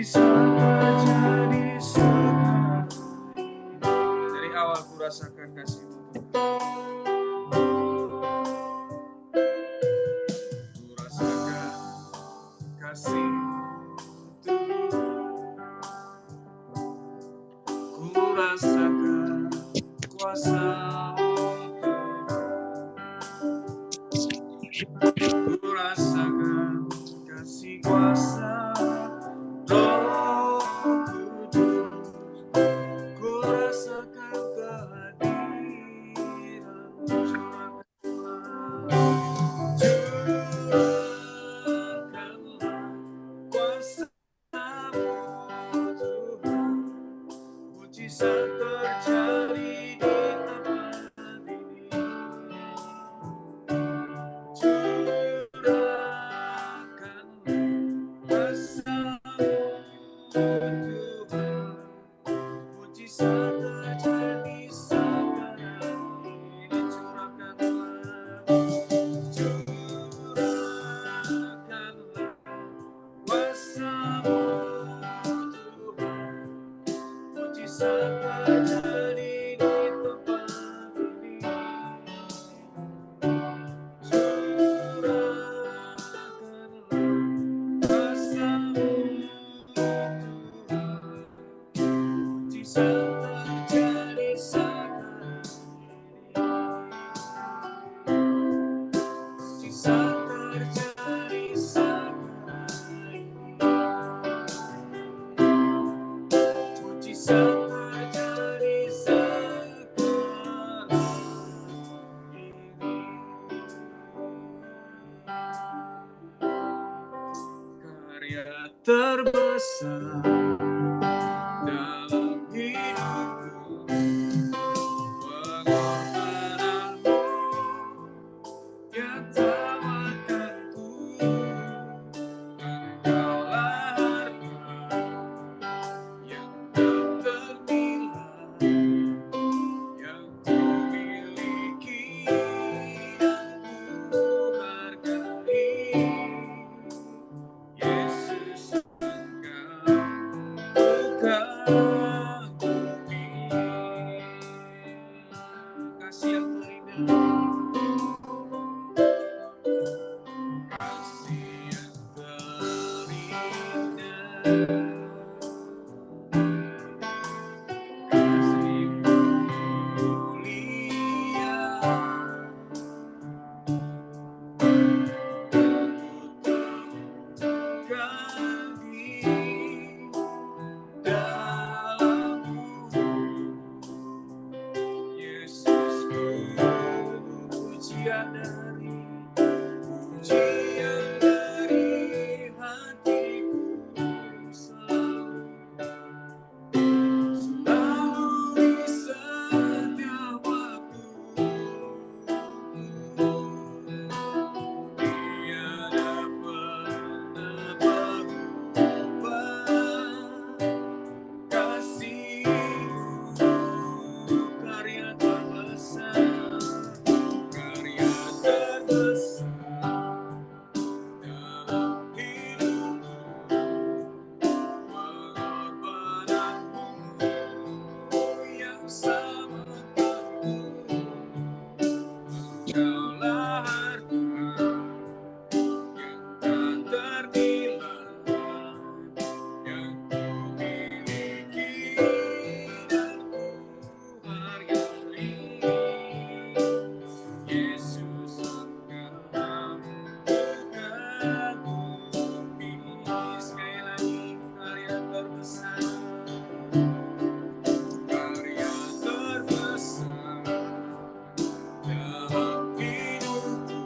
Mujizat terjadi sekarang. Dari awal ku rasakan kasih-Mu. Ku rasakan kasih-Mu Tuhan. Ku rasakan kuasa-Mu Tuhan. Ku rasakan kasih kuasa Roh Kudus. Ku rasakan kehadiran-Mu. Curahkanlah kuasa-Mu Tuhan. Mujizat terjadi di tempat ini. Curahkanlah kuasa-Mu Tuhan. Mujizat terjadi sekarang ini. Curahkanlah kuasa-Mu Tuhan. Mujizat terjadi di tempat ini. Curahkanlah kuasa-Mu Tuhan. Mujizat terjadi sekarang ini. Mujizat terjadi sekarang ini. Mujizat terjadi sekarang ini. Karya terbesar dalam hidupku, pengorbananmu yang tak makan ku. Engkaulah harta yang tak ternilai, yang ku miliki dan ku hargai. Yesus, Engkau kagumi. Kasih yang terindah, kasih yang terindah, kasih mulia, teguhkan diri dalammu. Yesus, pujian dari hatiku selalu di setiap waktu. Tiada pernah berubah kasih-Mu. Karya terbesar dalam hidupku, pengorbananmu yang sama tentu. Engkaulah harta yang tak ternilai, yang ku miliki dan ku hargai. Yesus, Engkau kagumi. Sekali lagi, karya terbesar dalam hidupku,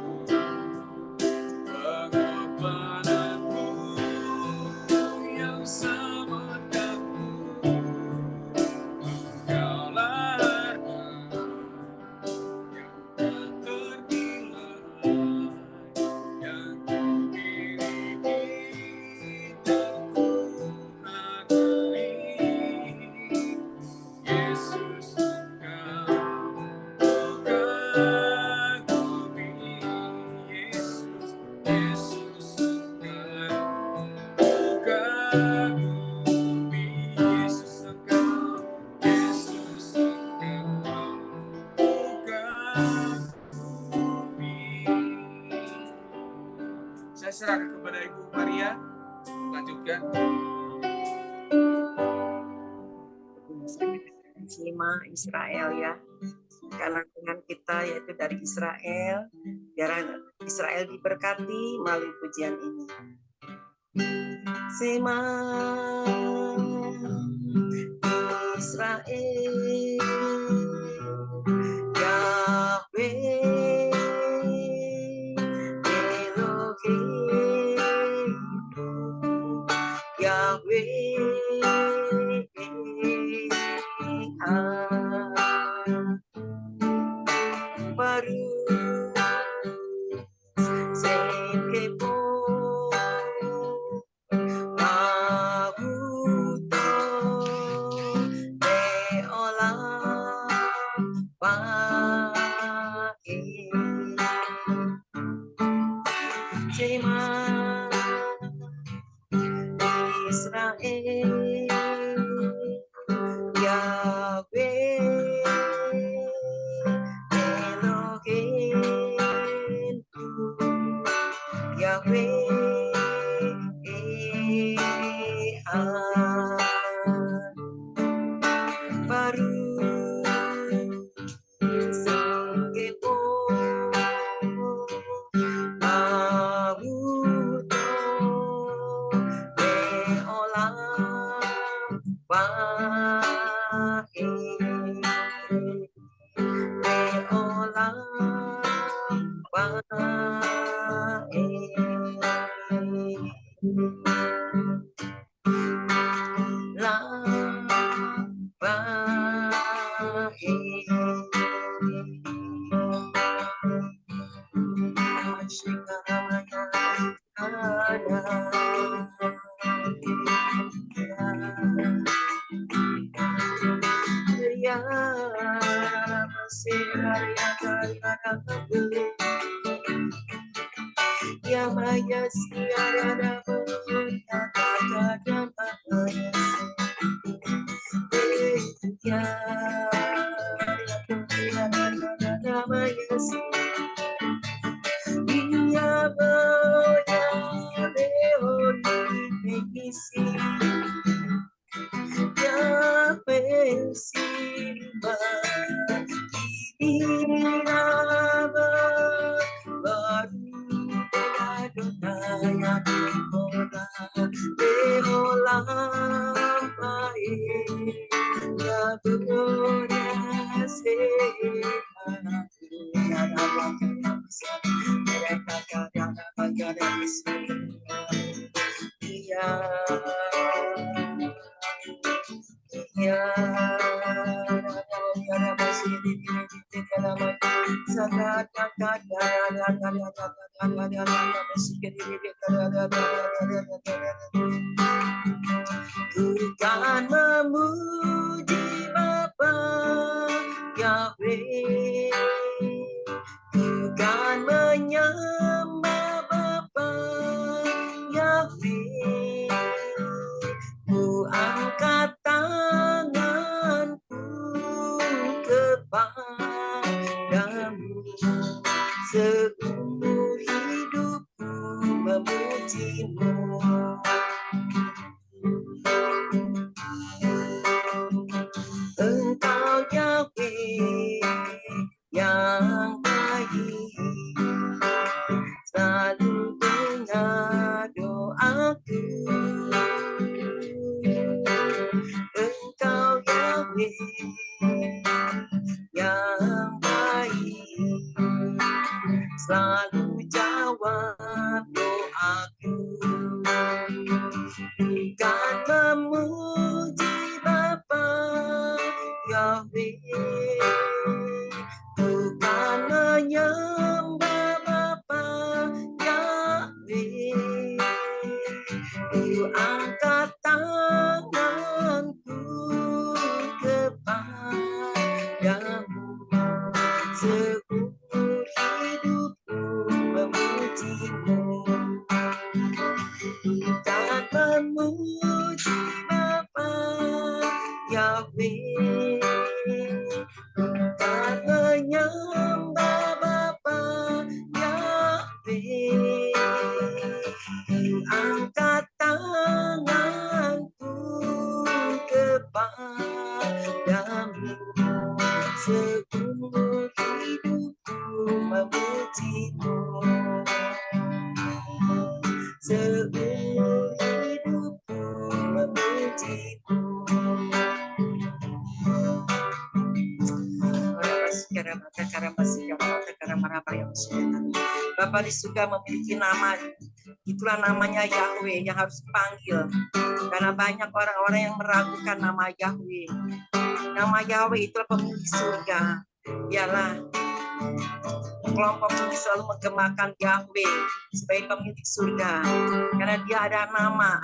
Saya serahkan kepada Ibu Maria. Lanjutkan. Jemaah Israel ya, karena dengan kita yaitu dari Israel, biar Israel diberkati melalui pujian ini. Sema Israel, Yahweh Elohim, Yahweh baru sekepo mabuto leolam pagi Shema Israel Yahweh Elohim Yahweh baru sekepo mabuto leolam wae leolam wae Yamaya siara Bukan memuji Bapa Yahweh, bukan menyembah Bapa Yahweh, ku angkat tanganku kepadamu, seumur hidupku memujimu. Engkau Yahweh yang baik, selalu dengar doaku. Engkau Yahweh yang baik, selalu jawab doaku. Bukan memuji Bapa Yahweh, bukan menyembah Bapa Yahweh, ku angkat tanganku kepadamu, seumur hidupku Bapa di surga memiliki nama, itulah namanya Yahweh yang harus dipanggil. Karena banyak orang-orang yang meragukan nama Yahweh. Nama Yahweh itulah pemilik surga. Dialah kelompok ini selalu menggemakan Yahweh sebagai pemilik surga. Karena dia ada nama.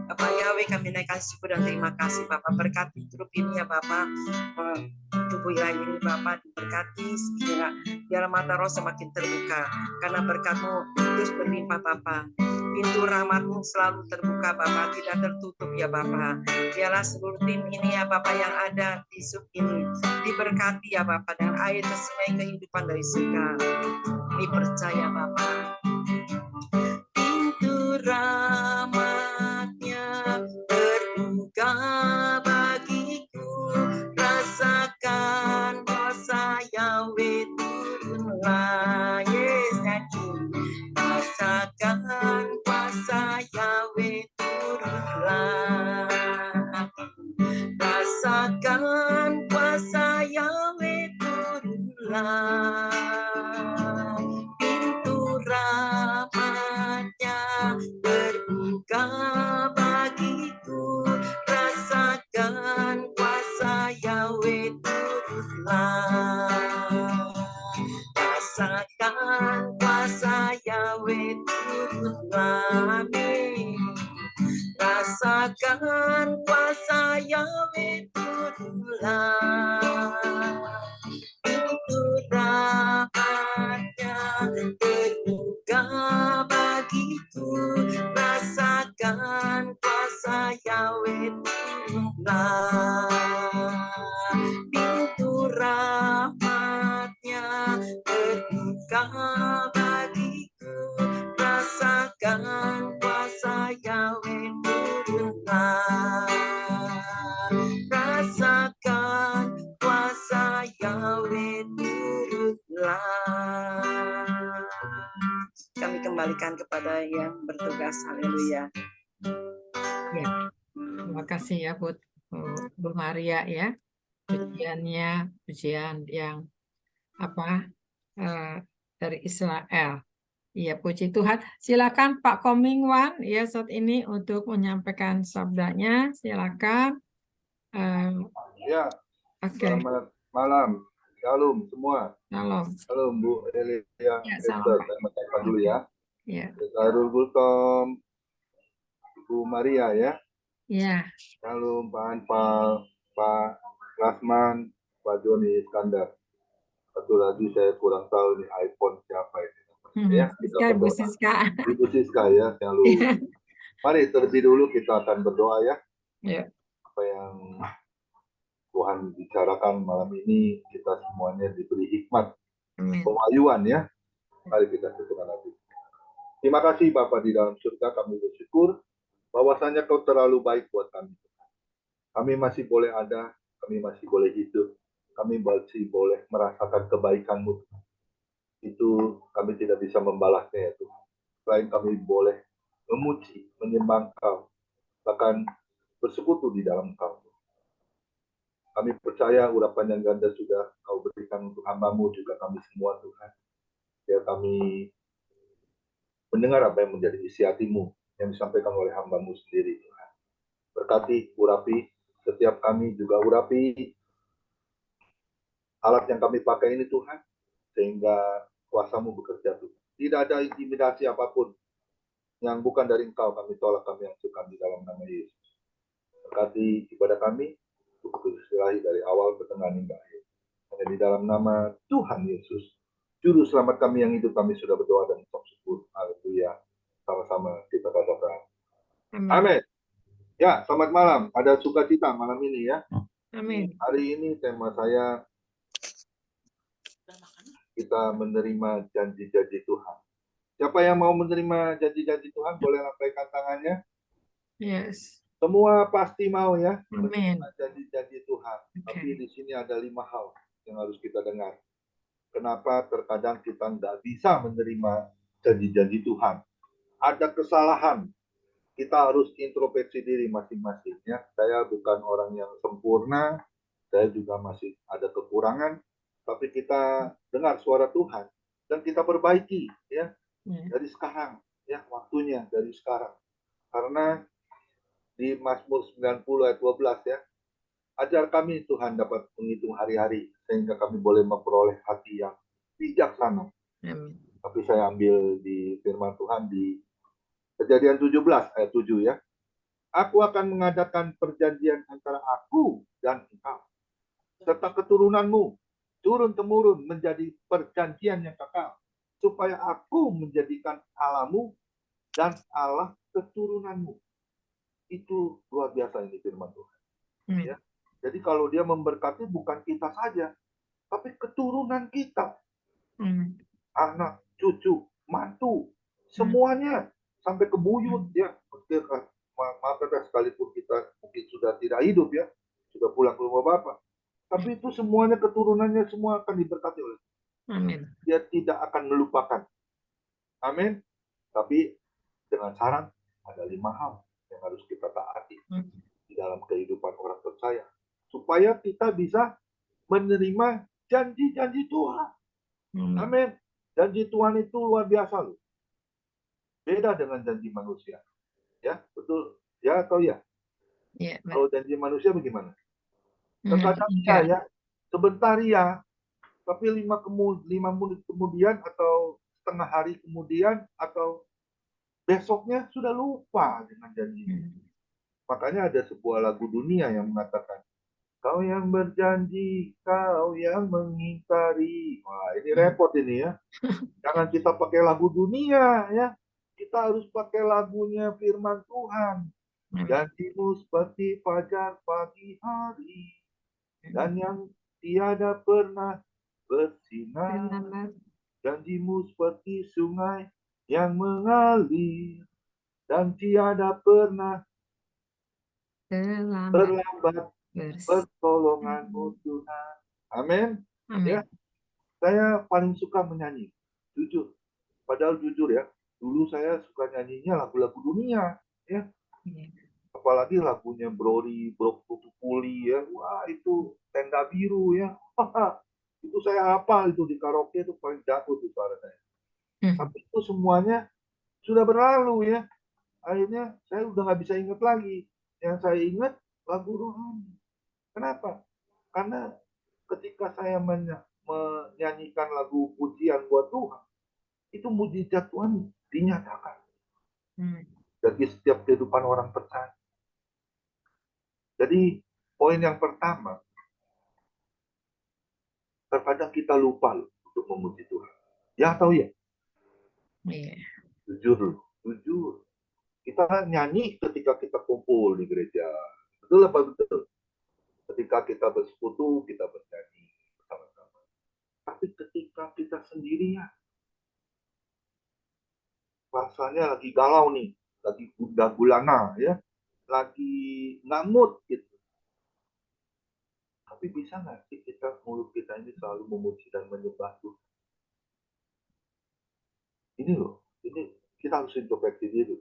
Bapak Yahweh, kami naikkan syukur dan terima kasih Bapak, berkati grup ini ya Bapak, tubuh ilahi ini Bapak diberkati sehingga biar mata roh semakin terbuka karena berkat-Mu terus berlimpah Bapak. Pintu rahmat-Mu selalu terbuka Bapak, tidak tertutup ya Bapak. Biarlah seluruh tim ini ya Bapak yang ada di sub ini diberkati ya Bapak dengan air tersungai kehidupan dari surga. Kami percaya Bapak. Pintu rahmat-Nya terbuka bagiku, rasakan kuasa Yahweh turunlah, yes, rasakan kuasa Yahweh turunlah, rasakan kuasa Yahweh turunlah. Pintu rahmat-Nya terbuka bagiku, rasakan kuasa Yahweh turunlah, rasakan kuasa Yahweh turunlah, amin. Rasakan kuasa Yahweh turunlah. Pintu rahmat-Nya terbuka bagiku, rasakan kuasa Yahweh turunlah. Pintu rahmat-Nya terbuka bagiku, rasakan kuasa Yahweh turunlah, rasakan kuasa Yahweh turunlah. Kami kembalikan kepada yang bertugas. Haleluya. Ya, terima kasih ya Bu Maria ya. Pujiannya pujian yang dari Israel. Iya, puji Tuhan. Silakan Pak Komingwan ya saat ini untuk menyampaikan sabdanya. Silakan. Ya, Oke. selamat malam. Shalom semua. Shalom. Shalom Bu Elia Ya, Esther. salam. Saya mengucapkan dulu ya. Ya. Khairul Bulkom, Bu Maria ya. Ya. Shalom Pak Anpal, Pak Rasman, Pak Joni Iskandar. Satu lagi saya kurang tahu ini iPhone siapa ini. Ya, Siska, Bu Siska. Ibu Siska ya, shalom. Mari terlebih dulu kita akan berdoa ya. Ya. Apa yang Tuhan bicarakan malam ini, kita semuanya diberi hikmat, pewahyuan ya. Mari kita berdoa lagi. Terima kasih Bapa di dalam surga, kami bersyukur bahwasanya Kau terlalu baik buat kami. Kami masih boleh ada, kami masih boleh hidup, kami masih boleh merasakan kebaikan-Mu. Itu kami tidak bisa membalasnya ya Tuhan. Selain kami boleh memuji, menyembah Kau, bahkan bersekutu di dalam Kau. Kami percaya urapan yang ganda sudah Kau berikan untuk hamba-Mu, juga kami semua Tuhan. Ya kami mendengar apa yang menjadi isi hati-Mu yang disampaikan oleh hamba-Mu sendiri Tuhan. Berkati, urapi setiap kami, juga urapi alat yang kami pakai ini Tuhan, sehingga kuasa-Mu bekerja Tuhan. Tidak ada intimidasi apapun yang bukan dari Engkau, kami tolak, kami hancurkan di dalam nama Yesus. Berkati ibadah kami, kudus ilahi dari awal, pertengahan, hingga akhir. Hanya di dalam nama Tuhan Yesus, Juru Selamat kami yang hidup, kami sudah berdoa dan mengucap syukur. Haleluya. Sama-sama kita katakan. Amin. Ya, selamat malam. Ada sukacita malam ini ya. Amin. Hari ini tema saya, kita menerima janji-janji Tuhan. Siapa yang mau menerima janji-janji Tuhan, boleh lambaikan tangannya. Yes. Semua pasti mau ya, Amin. menerima janji-janji Tuhan. Okay. Tapi di sini ada 5 hal yang harus kita dengar. Kenapa terkadang kita tidak bisa menerima janji-janji Tuhan? Ada kesalahan. Kita harus introspeksi diri masing-masing ya. Saya bukan orang yang sempurna. saya juga masih ada kekurangan, tapi kita dengar suara Tuhan dan kita perbaiki ya dari sekarang ya, waktunya dari sekarang. Karena di Mazmur 90 ayat 12 ya, ajar kami Tuhan dapat menghitung hari-hari sehingga kami boleh memperoleh hati yang bijaksana. Amin. Tapi saya ambil di firman Tuhan di Kejadian 17 ayat 7 ya. Aku akan mengadakan perjanjian antara aku dan engkau serta keturunanmu turun-temurun menjadi perjanjian yang kekal, supaya aku menjadikan Allahmu dan Allah keturunanmu. Itu luar biasa ini firman Tuhan. Ya. Jadi kalau dia memberkati bukan kita saja, tapi keturunan kita, anak, cucu, mantu, semuanya sampai ke buyut ya. Maaf ya, sekalipun kita mungkin sudah tidak hidup ya, sudah pulang ke rumah Bapak. Tapi itu semuanya keturunannya semua akan diberkati oleh Amin. Dia tidak akan melupakan. Amin. Tapi dengan syarat ada 5 hal yang harus kita taati di dalam kehidupan orang percaya. Supaya kita bisa menerima janji-janji Tuhan. Amin. Janji Tuhan itu luar biasa loh. Beda dengan janji manusia. Ya, betul. Ya atau ya? Ya, kalau janji manusia bagaimana? Terkadang ya, sebentar ya, tapi 5 menit kemudian atau setengah hari kemudian atau besoknya sudah lupa dengan janji. Makanya ada sebuah lagu dunia yang mengatakan, kau yang berjanji, kau yang mengingkari. Wah, ini repot ini ya. Jangan kita pakai lagu dunia ya. Kita harus pakai lagunya firman Tuhan. Janjimu seperti fajar pagi hari, dan yang tiada pernah bersinar. Janjimu seperti sungai yang mengalir, dan tiada pernah terlambat pertolonganmu Tuhan. Amin. Ya, saya paling suka menyanyi, jujur. Padahal jujur ya, dulu saya suka nyanyinya lagu-lagu dunia, ya. Apalagi lagunya Brody, Brok Tutupuli ya, wah itu Tenda Biru ya, itu saya hafal itu di karaoke itu paling jago tuh suara saya. Tapi itu semuanya sudah berlalu ya, akhirnya saya udah nggak bisa ingat lagi. Yang saya ingat lagu rohani. Kenapa? Karena ketika saya menyanyikan lagu pujian buat Tuhan, itu mujizat Tuhan dinyatakan bagi setiap kehidupan orang percaya. Jadi poin yang pertama, terkadang kita lupa loh untuk memuji Tuhan. Ya atau ya? Iya. Jujur loh, jujur. Kita nyanyi ketika kita kumpul di gereja. Betul apa betul? Ketika kita bersekutu, kita bernyanyi bersama-sama. Tapi ketika kita sendirian, rasanya lagi galau nih, lagi gundah gulana ya, lagi ngamut gitu. Tapi bisa nggak sih kita, mulut kita ini selalu memuji dan menyembah Tuhan? Ini loh, ini kita harus introspeksi diri.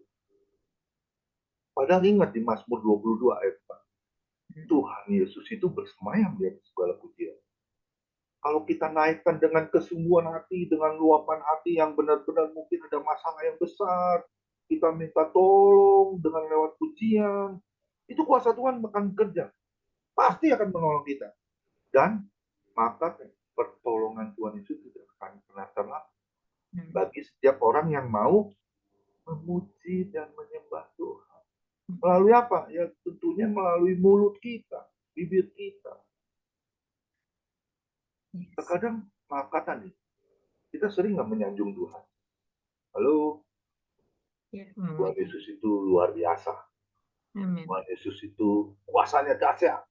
Padahal ingat di Mazmur 22 ayat 4, Tuhan Yesus itu bersemayam di atas segala pujian. Kalau kita naikkan dengan kesungguhan hati, dengan luapan hati yang benar-benar mungkin ada masalah yang besar, kita minta tolong dengan lewat pujian, itu kuasa Tuhan akan bekerja. Pasti akan menolong kita. Dan maka pertolongan Tuhan itu tidak akan pernah terlambat bagi setiap orang yang mau memuji dan menyembah Tuhan. Melalui apa? Ya tentunya melalui mulut kita, bibir kita. Terkadang, maaf kata nih, kita sering nggak menyanjung Tuhan. Halo, Tuhan Yesus itu luar biasa. Tuhan Yesus itu kuasanya dahsyat.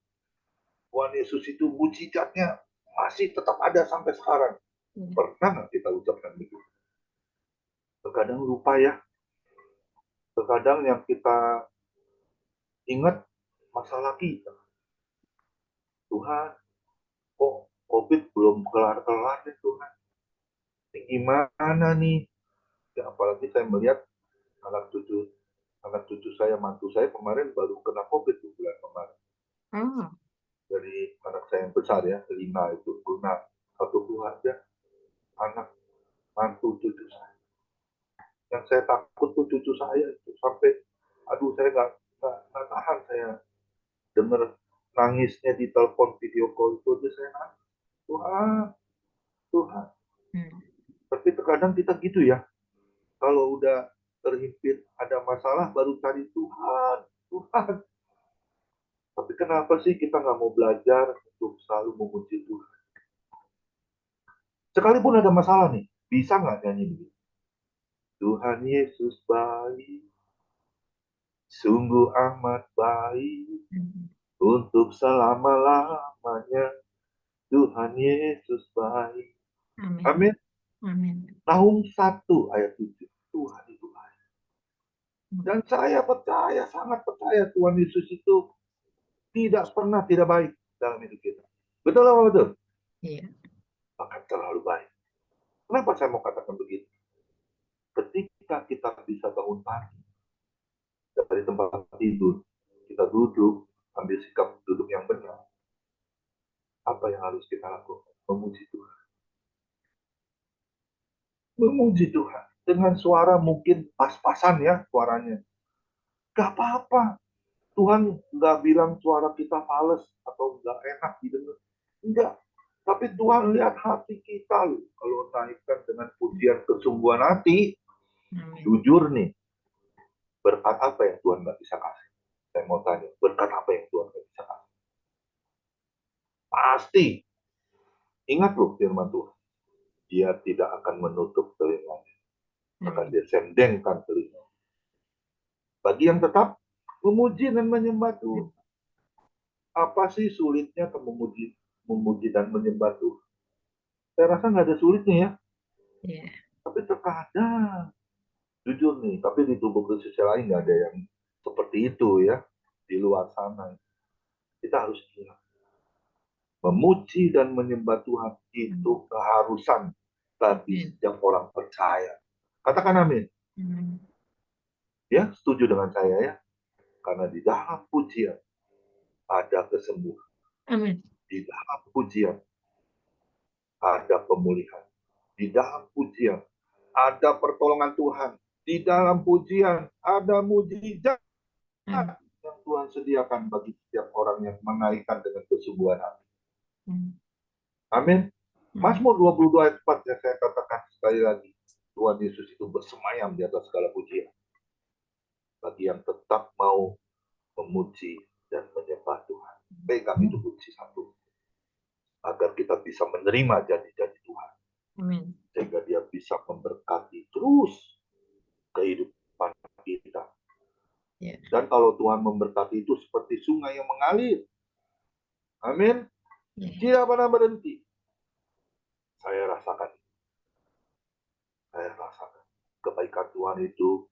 Tuhan Yesus itu mujizatnya masih tetap ada sampai sekarang. Pernah nggak kita ucapkan begitu? Terkadang lupa ya. Terkadang yang kita ingat masalah kita. Tuhan, kok COVID belum kelar-kelar nih Tuhan? Ini gimana nih? Ya, apalagi saya melihat anak cucu saya, mantu saya kemarin baru kena COVID bulan kemarin. dari anak saya yang besar ya, 5 itu, Luna, satu keluarga, anak, mantu, cucu saya. Yang saya takut tuh cucu saya itu sampai, aduh saya nggak tahan, saya dengar nangisnya di telepon video call itu aja saya nangis. Tuhan, Tuhan. Tapi terkadang kita gitu ya, kalau udah terhimpit ada masalah baru cari Tuhan, Tuhan. Tapi kenapa sih kita nggak mau belajar untuk selalu memuji Tuhan? Sekalipun ada masalah nih, bisa nggak nyanyi begini? Tuhan Yesus baik, sungguh amat baik, untuk selama-lamanya. Tuhan Yesus baik. Amin. Amin. Amin. Nahum 1 ayat 7. Tuhan itu baik. Dan saya percaya, sangat percaya Tuhan Yesus itu tidak pernah tidak baik dalam hidup kita. Betul apa betul? Iya. Bahkan terlalu baik. Kenapa saya mau katakan begitu? Ketika kita bisa bangun pagi dari tempat tidur, kita duduk, ambil sikap duduk yang benar. Apa yang harus kita lakukan? Memuji Tuhan. Memuji Tuhan. Dengan suara mungkin pas-pasan ya suaranya. Gak apa-apa. Tuhan nggak bilang suara kita fales atau nggak enak didengar. Enggak. Tapi Tuhan lihat hati kita loh. Kalau naikkan dengan pujian kesungguhan hati, jujur nih, berkat apa yang Tuhan nggak bisa kasih? Saya mau tanya, berkat apa yang Tuhan nggak bisa kasih? Pasti. Ingat loh firman Tuhan. Dia tidak akan menutup telinganya. Maka dia sendengkan telinga. Bagi yang tetap memuji dan menyembah Tuhan. Apa sih sulitnya memuji dan menyembah Tuhan? Saya rasa nggak ada sulitnya ya. Iya. Tapi terkadang, jujur nih, tapi di tubuh Kristus lain nggak ada yang seperti itu ya. Di luar sana. Kita harus ingat. Memuji dan menyembah Tuhan itu keharusan bagi setiap orang percaya. Katakan amin. Ya, setuju dengan saya ya. Karena di dalam pujian ada kesembuhan. Amin. Di dalam pujian ada pemulihan. Di dalam pujian ada pertolongan Tuhan. Di dalam pujian ada mujizat yang Tuhan sediakan bagi setiap orang yang menaikkan dengan kesungguhan hati. Amin. Mazmur 22 ayat 4 yang saya katakan sekali lagi. Tuhan Yesus itu bersemayam di atas segala pujian. Bagi yang tetap mau memuji dan menyembah Tuhan. Pegang itu kunci satu. Agar kita bisa menerima janji-janji Tuhan. Amin. Sehingga dia bisa memberkati terus kehidupan kita. Yeah. Dan kalau Tuhan memberkati itu seperti sungai yang mengalir. Amin. Yeah. Tidak pernah berhenti. Saya rasakan. Saya rasakan. Kebaikan Tuhan itu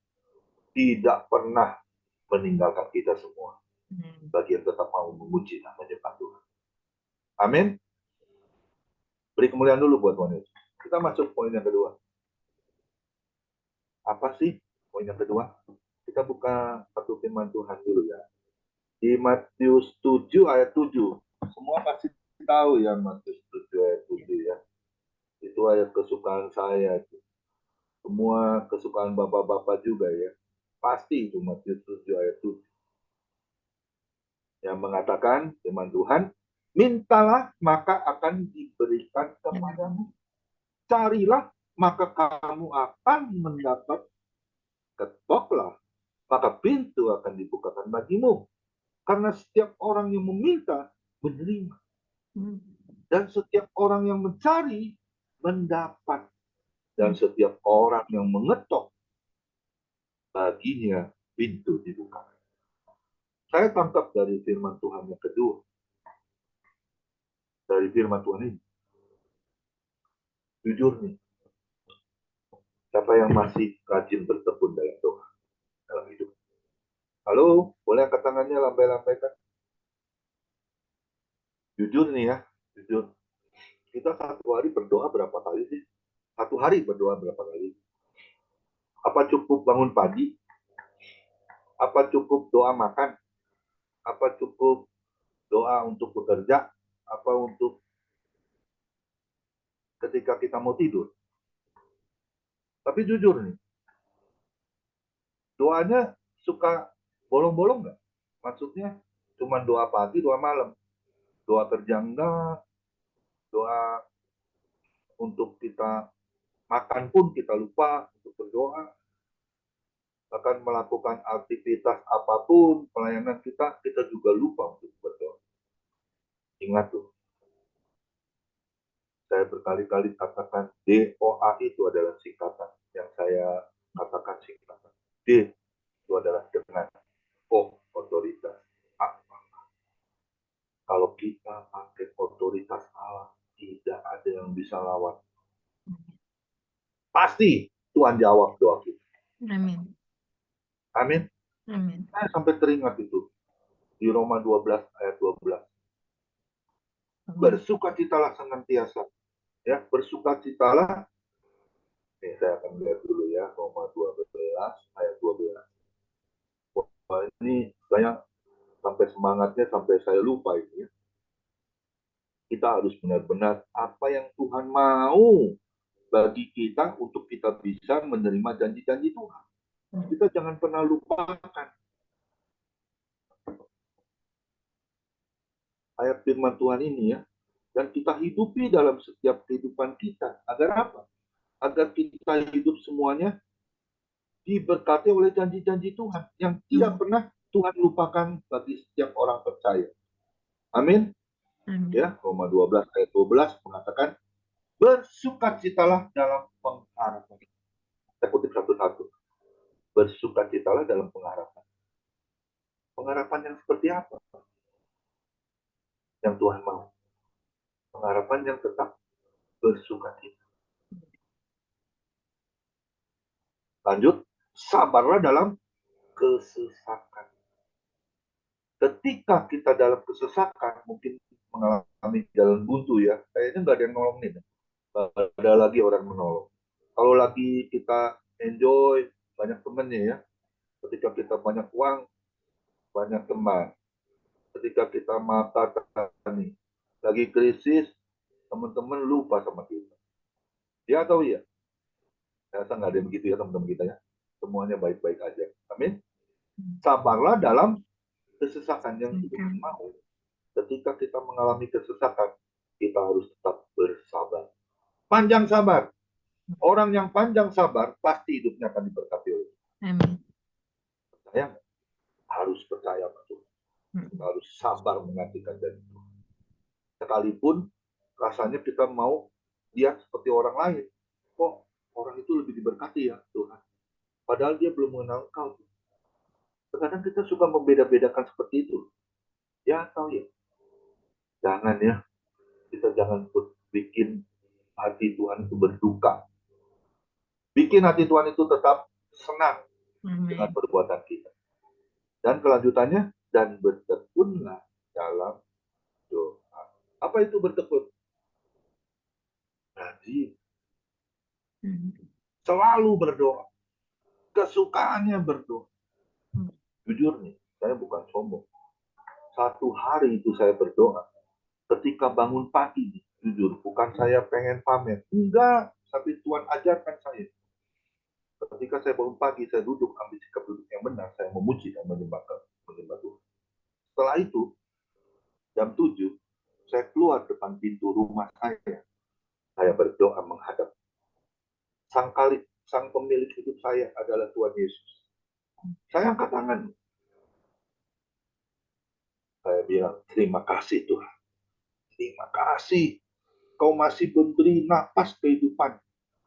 tidak pernah meninggalkan kita semua. Bagi yang tetap mau memuji dan menyembah Tuhan. Amin. Beri kemuliaan dulu buat Tuhan Yesus. Kita masuk poin yang kedua. Apa sih poin yang kedua? Kita buka satu firman Tuhan dulu ya. Di Matius 7 ayat 7. Semua pasti tahu ya Matius 7 ayat 7 ya. Itu ayat kesukaan saya. Semua kesukaan bapak-bapak juga ya. Pasti itu Matius 7 ayat 7. Yang mengatakan firman Tuhan, mintalah maka akan diberikan kepadamu. Carilah maka kamu akan mendapat. Ketoklah maka pintu akan dibukakan bagimu. Karena setiap orang yang meminta menerima. Dan setiap orang yang mencari mendapat. Dan setiap orang yang mengetok baginya pintu dibuka. Saya tangkap dari firman Tuhan yang kedua. Dari firman Tuhan ini. Jujur nih. Siapa yang masih rajin bertekun dalam doa? Dalam hidup. Halo, boleh angkat tangannya lambai-lambaikan? Jujur nih ya. Jujur. Kita satu hari berdoa berapa kali sih? Satu hari berdoa berapa kali? Apa cukup bangun pagi? Apa cukup doa makan? Apa cukup doa doa untuk bekerja, apa untuk ketika kita mau tidur. Tapi jujur nih, doanya suka bolong-bolong nggak? Maksudnya cuma doa pagi, doa malam. Doa kerja enggak, doa untuk kita makan pun kita lupa untuk berdoa. Bahkan melakukan aktivitas apapun, pelayanan kita juga lupa untuk berdoa. Ingat tuh, saya berkali-kali katakan DOA itu adalah singkatan. Yang saya katakan singkatan. D itu adalah dengan O, otoritas. A. Kalau kita pakai otoritas Allah, tidak ada yang bisa lawan. Pasti Tuhan jawab doa kita. Amin. Amin. Amin. Saya sampai teringat itu di Roma 12 ayat 12. Bersukacitalah senantiasa. Ya, bersukacitalah. Nih, saya akan lihat dulu ya, Roma 12 ayat 12. Wah, ini saya sampai semangatnya sampai saya lupa ini ya. Kita harus benar-benar apa yang Tuhan mau bagi kita untuk kita bisa menerima janji-janji Tuhan. Kita jangan pernah lupakan ayat firman Tuhan ini ya. Dan kita hidupi dalam setiap kehidupan kita. Agar apa? Agar kita hidup semuanya diberkati oleh janji-janji Tuhan yang tidak pernah Tuhan lupakan bagi setiap orang percaya. Amin. Ya, Roma 12 ayat 12 mengatakan bersukacitalah dalam pengharapan. Saya kutip satu-satu. Bersukacitalah dalam pengharapan. Pengharapan yang seperti apa? Yang Tuhan mau. Pengharapan yang tetap bersukacita. Lanjut, sabarlah dalam kesesakan. Ketika kita dalam kesesakan, mungkin mengalami jalan buntu ya, kayaknya nggak ada yang nolongin. Nggak ada lagi orang menolong. Kalau lagi kita enjoy, banyak temennya ya. Ketika kita banyak uang, banyak teman. Ketika kita mata nih, lagi krisis, teman-teman lupa sama kita. Ya atau iya? Saya rasa nggak ada yang begitu ya teman-teman kita ya. Semuanya baik-baik aja. Amin. Sabarlah dalam kesesakan yang Tuhan mau. Ketika kita mengalami kesesakan, kita harus tetap bersabar. Panjang sabar. Orang yang panjang sabar, pasti hidupnya akan diberkati oleh Tuhan. Amin. Percaya nggak? Harus percaya betul. Kita harus sabar menantikan dari Tuhan. Sekalipun rasanya kita mau dia seperti orang lain. Kok orang itu lebih diberkati ya Tuhan? Padahal dia belum mengenal Engkau. Terkadang kita suka membeda-bedakan seperti itu. Ya tahu ya. Jangan ya. Kita jangan bikin hati Tuhan itu berduka. Bikin hati Tuhan itu tetap senang dengan perbuatan kita. Dan kelanjutannya, dan bertekunlah dalam doa. Apa itu bertekun? Rajin. Selalu berdoa. Kesukaannya berdoa. Jujur nih, saya bukan sombong. Satu hari itu saya berdoa. Ketika bangun pagi, jujur, bukan saya pengen pamer. Enggak, tapi Tuhan ajarkan saya. Ketika saya bangun pagi, saya duduk, ambil sikap duduk yang benar, saya memuji dan menyembah Tuhan. Setelah itu, jam 7, saya keluar depan pintu rumah saya. Saya berdoa menghadap. Sang pemilik hidup saya adalah Tuhan Yesus. Saya angkat tangan. Saya bilang, terima kasih Tuhan. Terima kasih. Kau masih memberi napas kehidupan.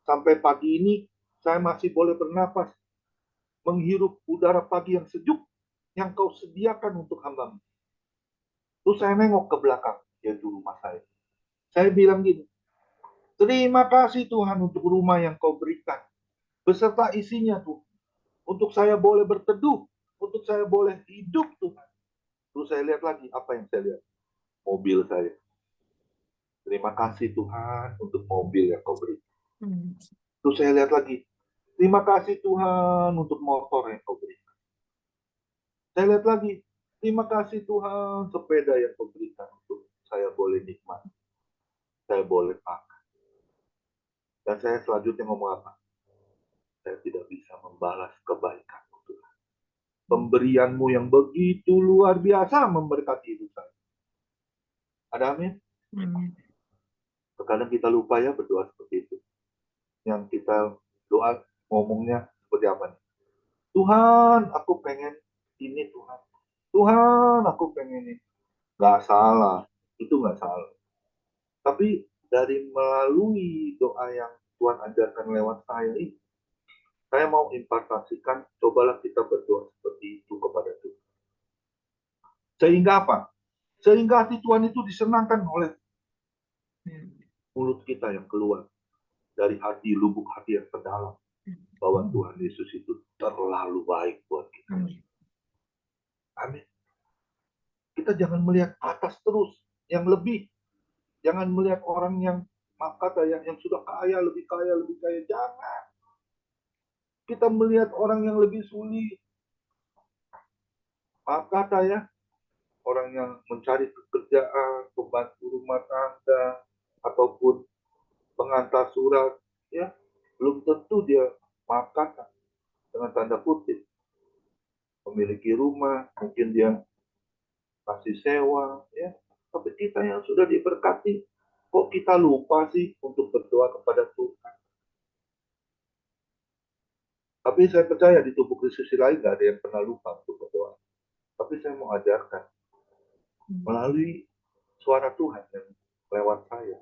Sampai pagi ini, saya masih boleh bernapas. Menghirup udara pagi yang sejuk yang kau sediakan untuk hamba-Mu. Terus saya nengok ke belakang, yaitu rumah saya. Saya bilang gini, terima kasih Tuhan untuk rumah yang kau berikan. Beserta isinya Tuhan. Untuk saya boleh berteduh. Untuk saya boleh hidup Tuhan. Terus saya lihat lagi, apa yang saya lihat? Mobil saya. Terima kasih Tuhan untuk mobil yang kau berikan. Terus saya lihat lagi, terima kasih Tuhan untuk motor yang kau berikan. Saya lihat lagi, Terima kasih Tuhan, sepeda yang Kau berikan untuk saya boleh nikmat, saya boleh pakai. Dan saya selanjutnya ngomong apa? Saya tidak bisa membalas kebaikan Tuhan. Pemberianmu yang begitu luar biasa memberkati hidup saya. Ada amin? Amin. Terkadang kita lupa ya berdoa seperti itu. Yang kita doa ngomongnya seperti apa nih? Tuhan, aku pengen ini Tuhan. Tuhan, aku pengen ini. Nggak salah. Itu nggak salah. Tapi dari melalui doa yang Tuhan ajarkan lewat saya ini, saya mau impartasikan, cobalah kita berdoa seperti itu kepada Tuhan. Sehingga apa? Sehingga hati Tuhan itu disenangkan oleh mulut kita yang keluar. Dari hati, lubuk hati yang terdalam. Bahwa Tuhan Yesus itu terlalu baik buat kita. Amin. Kita jangan melihat atas terus, yang lebih. Jangan melihat orang yang, maaf kata, yang sudah kaya, lebih kaya, lebih kaya. Jangan. Kita melihat orang yang lebih sulit. Maaf kata ya, orang yang mencari pekerjaan, pembantu rumah tangga, ataupun pengantar surat, ya, belum tentu dia, maaf kata, dengan tanda kutip, memiliki rumah, mungkin dia kasih sewa, ya. Tapi kita yang sudah diberkati, kok kita lupa sih untuk berdoa kepada Tuhan? Tapi saya percaya di tubuh Kristus lain nggak ada yang pernah lupa untuk berdoa. Tapi saya mau ajarkan melalui suara Tuhan yang lewat saya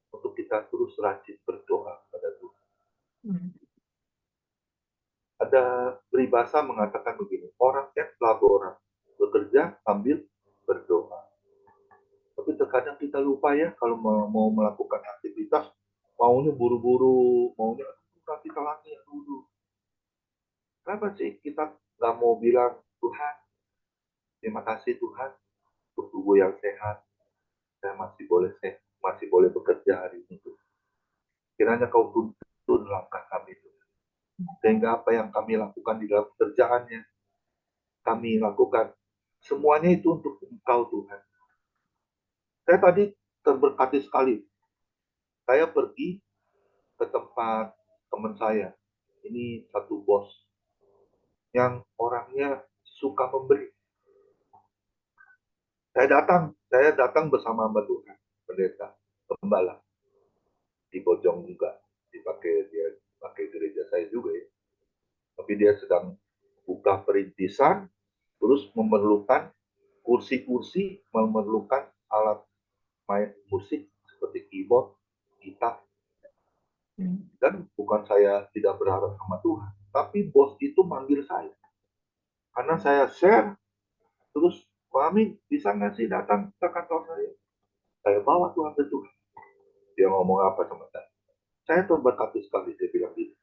untuk kita terus rajin berdoa kepada Tuhan. Ada peribahasa mengatakan begini, orang et labora, bekerja sambil berdoa. Tapi terkadang kita lupa ya, kalau mau melakukan aktivitas, maunya buru-buru, maunya nanti telangnya dulu. Kenapa sih kita nggak mau bilang, Tuhan, terima kasih Tuhan, untuk tubuh yang sehat, saya masih boleh bekerja hari ini. Kiranya kau tuntun langkah kami, Tuhan. Sehingga apa yang kami lakukan di dalam pekerjaannya, kami lakukan, semuanya itu untuk Engkau Tuhan. Saya tadi terberkati sekali. Saya pergi ke tempat teman saya. Ini satu bos yang orangnya suka memberi. Saya datang bersama hamba Tuhan, pendeta, gembala di Bojong juga, dia pakai gereja saya juga ya. Tapi dia sedang buka perintisan, terus memerlukan kursi-kursi, memerlukan alat main musik seperti keyboard, gitar. Dan bukan saya tidak berharap sama Tuhan, tapi bos itu manggil saya. Karena saya share, terus, Pak Amin, bisa nggak sih datang ke kantor saya? Saya bawa Tuhan ke Tuhan. Dia ngomong apa sama saya? Saya terberkati sekali, dia bilang gitu.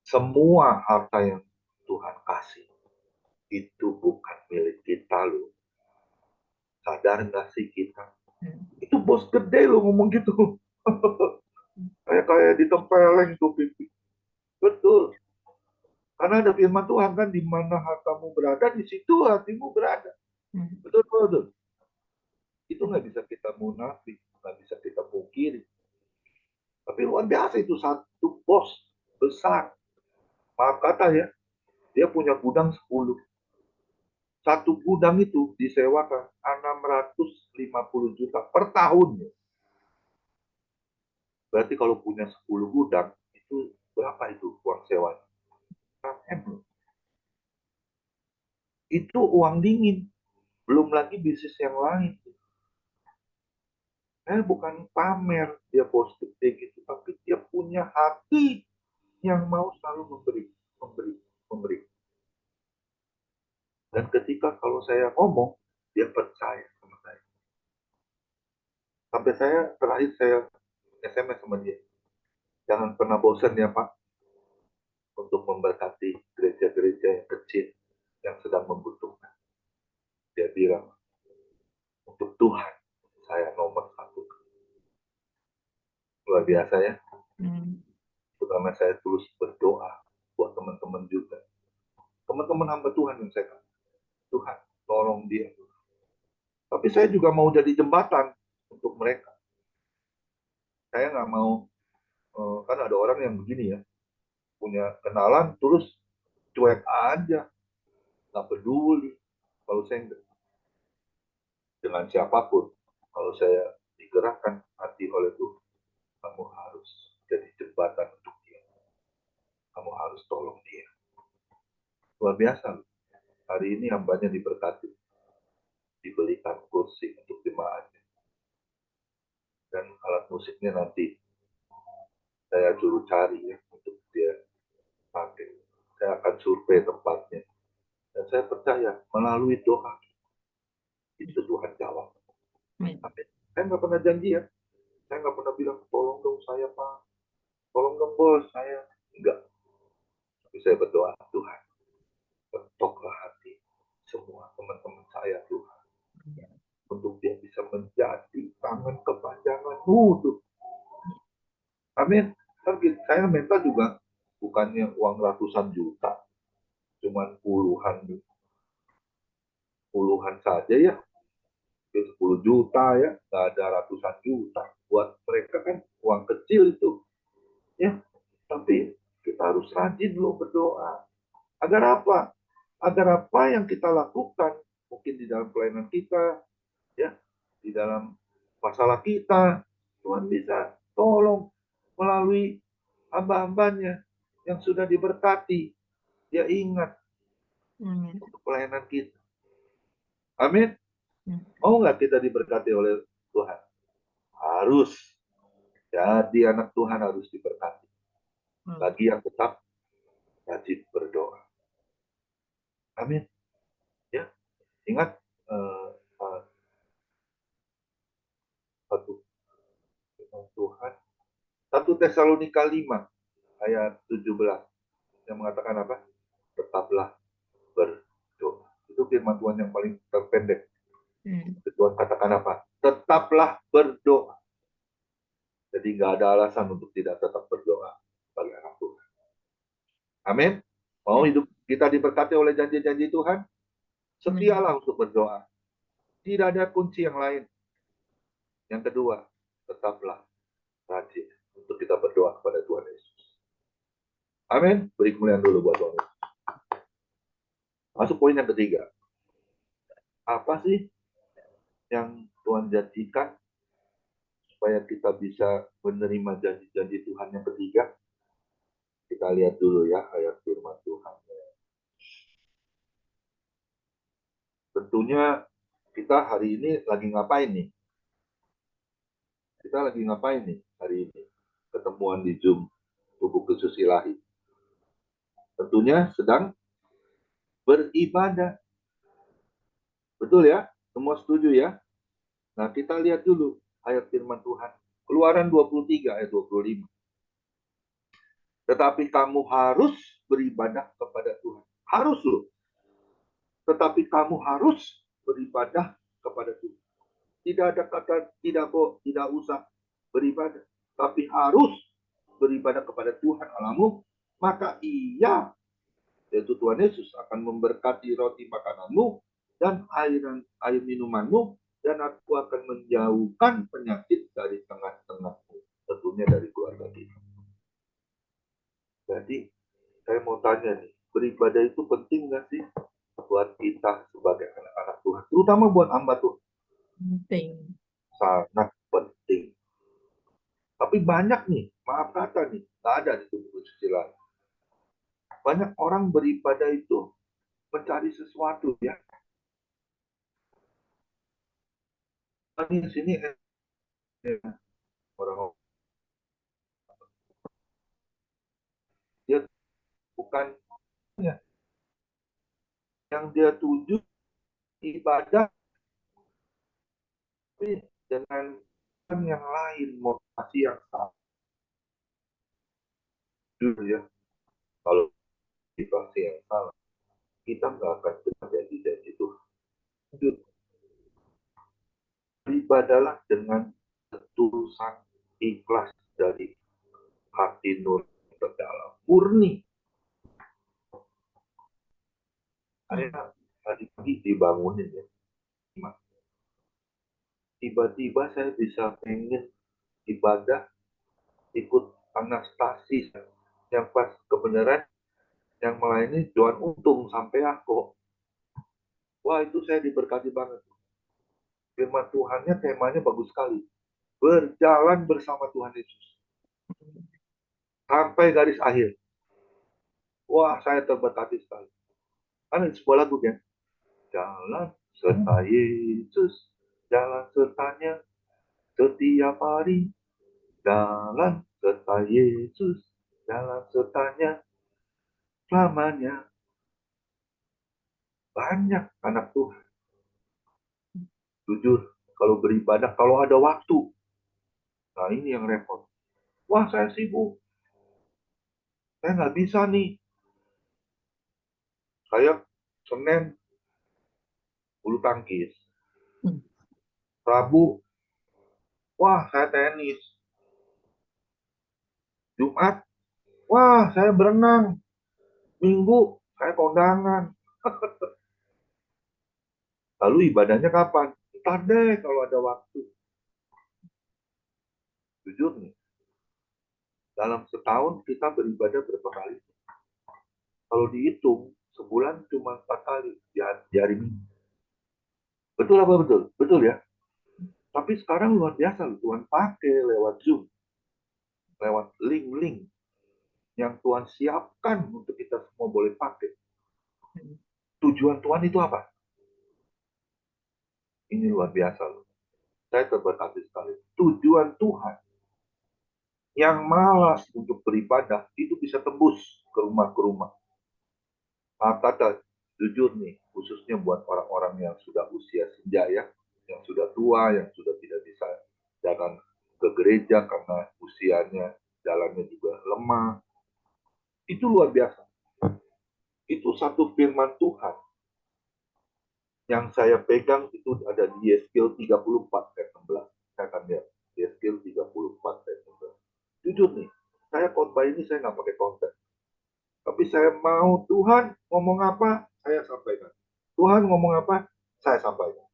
Semua harta yang Tuhan kasih, itu bukan milik kita loh. Sadar nggak sih kita? Itu bos gede loh ngomong gitu. Kayak ditempeleng tuh pipi. Betul. Karena ada firman Tuhan kan, di mana hartamu berada, di situ hatimu berada. Betul. Itu nggak bisa kita munafik, nggak bisa kita pungkiri. Tapi luar biasa itu satu bos besar. Maaf kata ya, dia punya gudang 10. Satu gudang itu disewakan 650 juta per tahun. Berarti kalau punya 10 gudang, itu berapa itu uang sewanya? M. Itu uang dingin. Belum lagi bisnis yang lain. Bukan pamer dia bos gede gitu, tapi dia punya hati yang mau selalu memberi. Dan ketika kalau saya ngomong, dia percaya sama saya. Sampai terakhir saya SMS sama dia. Jangan pernah bosan ya Pak, untuk memberkati gereja-gereja yang kecil yang sedang membutuhkan. Dia bilang, untuk Tuhan, saya nomor 1. Luar biasa ya. Terutama saya terus berdoa buat teman-teman juga. Teman-teman hamba Tuhan yang saya kata, Tuhan, tolong dia. Tapi saya juga mau jadi jembatan untuk mereka. Saya nggak mau, kan ada orang yang begini ya, punya kenalan terus cuek aja, nggak peduli. Kalau saya dengan siapapun, kalau saya digerakkan hati oleh Tuhan, kamu harus jadi jembatan untuk dia. Kamu harus tolong dia. Luar biasa. Hari ini hambanya diberkati, diberikan kursi untuk jemaatnya. Dan alat musiknya nanti saya suruh cari ya untuk dia pakai. Saya akan survei tempatnya. Dan saya percaya melalui doa itu Tuhan jawab. Amin. Saya nggak pernah janji ya. Saya nggak pernah bilang tolong dong saya Pak, tolong dong bos saya. Enggak. Tapi saya berdoa Tuhan, ketoklah hati semua teman-teman saya Tuhan, untuk dia bisa menjadi tangan kepanjangan-Mu tuh. Amin. Saya minta juga bukannya uang ratusan juta, cuman puluhan saja ya, 10 juta ya, nggak ada ratusan juta. Buat mereka kan uang kecil itu, ya. Tapi kita harus rajin loh berdoa. Agar apa? Agar apa yang kita lakukan, mungkin di dalam pelayanan kita, ya, di dalam masalah kita, Tuhan bisa tolong melalui hamba-hambanya yang sudah diberkati. Dia ingat Amin. untuk pelayanan kita. Amin. Hmm. Mau nggak kita diberkati oleh Tuhan? Harus. Jadi anak Tuhan harus diberkati. Bagi yang tetap rajin berdoa. Amin. Ya, ingat satu Tuhan. 1 Tesalonika 5 ayat 17 yang mengatakan apa? Tetaplah berdoa. Itu firman Tuhan yang paling terpendek. Tuhan katakan apa? Tetaplah berdoa. Jadi nggak ada alasan untuk tidak tetap berdoa bagi anak Tuhan. Amin. Mau hidup kita diberkati oleh janji-janji Tuhan? Setialah untuk berdoa. Tidak ada kunci yang lain. Yang kedua, tetaplah rajin untuk kita berdoa kepada Tuhan Yesus. Amin. Beri kemuliaan dulu buat Tuhan Yesus. Masuk poin yang ketiga. Apa sih yang Tuhan janjikan supaya kita bisa menerima janji-janji Tuhan yang ketiga? Kita lihat dulu ya ayat firman Tuhan. Tentunya kita hari ini lagi ngapain nih? Kita lagi ngapain nih hari ini? Ketemuan di Zoom Tubuh Khusus Ilahi. Tentunya sedang beribadah. Betul ya? Semua setuju ya? Nah, kita lihat dulu ayat firman Tuhan. Keluaran 23 ayat 25. Tetapi kamu harus beribadah kepada Tuhan. Harus loh. Tetapi kamu harus beribadah kepada Tuhan. Tidak ada kata tidak usah beribadah. Tapi harus beribadah kepada Tuhan Allahmu. Maka Ia, yaitu Tuhan Yesus, akan memberkati roti makananmu dan air minumanmu. Dan aku akan menjauhkan penyakit dari tengah-tengahmu. Tentunya dari keluarga kita. Jadi, saya mau tanya nih, beribadah itu penting nggak sih buat kita sebagai anak-anak Tuhan? Terutama buat hamba Tuhan. Penting. Sangat penting. Tapi banyak nih, maaf kata nih, nggak ada di tubuh Khusus Ilahi. Banyak orang beribadah itu mencari sesuatu ya. Di sini orang dia bukan ya, yang dia tuju ibadah tapi dengan yang lain, motivasi yang sama. Dulu ya, kalau motivasi yang salah, kita nggak akan pernah janji-janji Tuhan. Beribadahlah dengan ketulusan ikhlas dari hati nurani terdalam, murni. Saya Tadi pagi dibangunin ya. Tiba-tiba saya bisa pengen ibadah ikut Anastasi yang pas kebenaran yang melayani Johan Untung sampai aku. Wah, itu saya diberkati banget. Firman Tuhannya temanya bagus sekali. Berjalan bersama Tuhan Yesus sampai garis akhir. Wah, saya terberkati sekali. Kan sebuah lagu kan? Jalan serta Yesus, jalan sertanya setiap hari. Jalan serta Yesus, jalan sertanya selamanya. Banyak anak Tuhan. Jujur, kalau beribadah, kalau ada waktu. Nah, ini yang repot. Wah, saya sibuk. Saya nggak bisa nih. Saya Senin bulu tangkis. Rabu, wah saya tenis. Jumat, wah saya berenang. Minggu, saya kondangan. Lalu ibadahnya kapan? Ntar deh kalau ada waktu. Jujur nih, dalam setahun kita beribadah berapa kali? Kalau dihitung, sebulan cuma 4 kali di hari Minggu. Betul apa betul? Betul ya? Tapi sekarang luar biasa loh, Tuhan pakai lewat Zoom. Lewat link-link yang Tuhan siapkan untuk kita semua boleh pakai. Tujuan Tuhan itu apa? Ini luar biasa loh. Saya terberkati sekali. Tujuan Tuhan yang malas untuk beribadah itu bisa tembus ke rumah. Kata jujur nih, khususnya buat orang-orang yang sudah usia senja ya, yang sudah tua, yang sudah tidak bisa jalan ke gereja karena usianya, jalannya juga lemah. Itu luar biasa. Itu satu firman Tuhan yang saya pegang itu ada di Yeskiel 34 ayat 16. Saya akan lihat Yeskiel 34 ayat 16. Jujur nih, saya khotbah ini saya nggak pakai konten. Tapi saya mau Tuhan ngomong apa, saya sampaikan. Tuhan ngomong apa, saya sampaikan.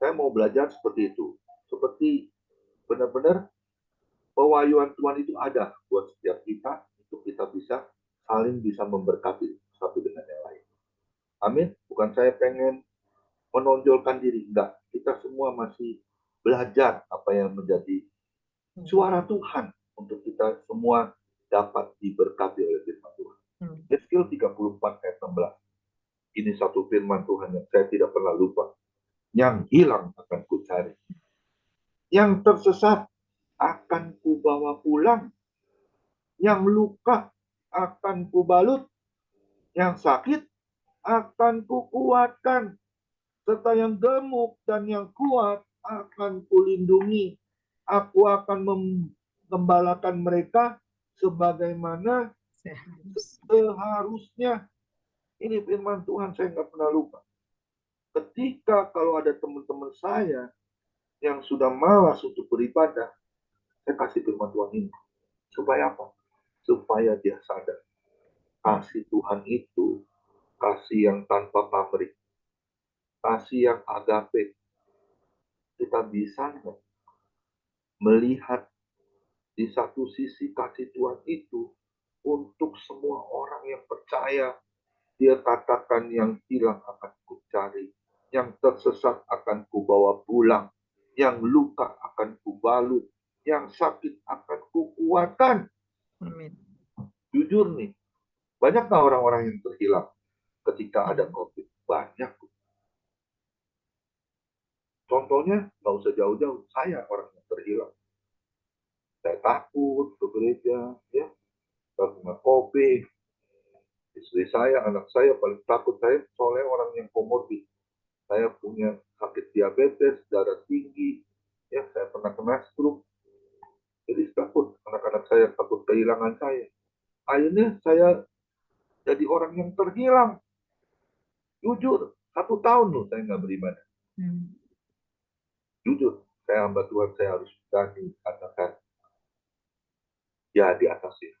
Saya mau belajar seperti itu. Seperti benar-benar pewahyuan Tuhan itu ada buat setiap kita, untuk kita bisa saling bisa memberkati satu dengan yang lain. Amin. Bukan saya pengen menonjolkan diri, enggak. Kita semua masih belajar apa yang menjadi suara Tuhan untuk kita semua dapat diberkati oleh firman Tuhan. Yeskiel 34 ayat 16. Ini satu firman Tuhan yang saya tidak pernah lupa. Yang hilang akan kucari. Yang tersesat akan kubawa pulang. Yang luka akan kubalut. Yang sakit akan kukuatkan. Serta yang gemuk dan yang kuat akan kulindungi. Aku akan menggembalakan mereka sebagaimana seharusnya. Ini firman Tuhan, saya nggak pernah lupa. Ketika kalau ada teman-teman saya yang sudah malas untuk beribadah, saya kasih firman Tuhan ini. Supaya apa? Supaya dia sadar. Kasih Tuhan itu kasih yang tanpa pamrih. Kasih yang agape. Kita bisa melihat di satu sisi kasih Tuhan itu untuk semua orang yang percaya. Dia katakan yang hilang akan kucari, yang tersesat akan kubawa pulang, yang luka akan kubalut, yang sakit akan kukuatkan. Amin. Jujur nih, banyak nggak orang-orang yang terhilang ketika ada COVID? Banyak. Contohnya nggak usah jauh-jauh, saya orang yang terhilang. Saya takut ke gereja, ya, karena COVID. Istri saya, anak saya paling takut. Saya soalnya orang yang komorbid. Saya punya sakit diabetes, darah tinggi, ya saya pernah kena stroke. Jadi takut, anak-anak saya takut kehilangan saya. Akhirnya saya jadi orang yang terhilang. Jujur, 1 tahun loh saya nggak beribadah. Jujur, saya hamba Tuhan, saya harus berani katakan, ya di atasnya.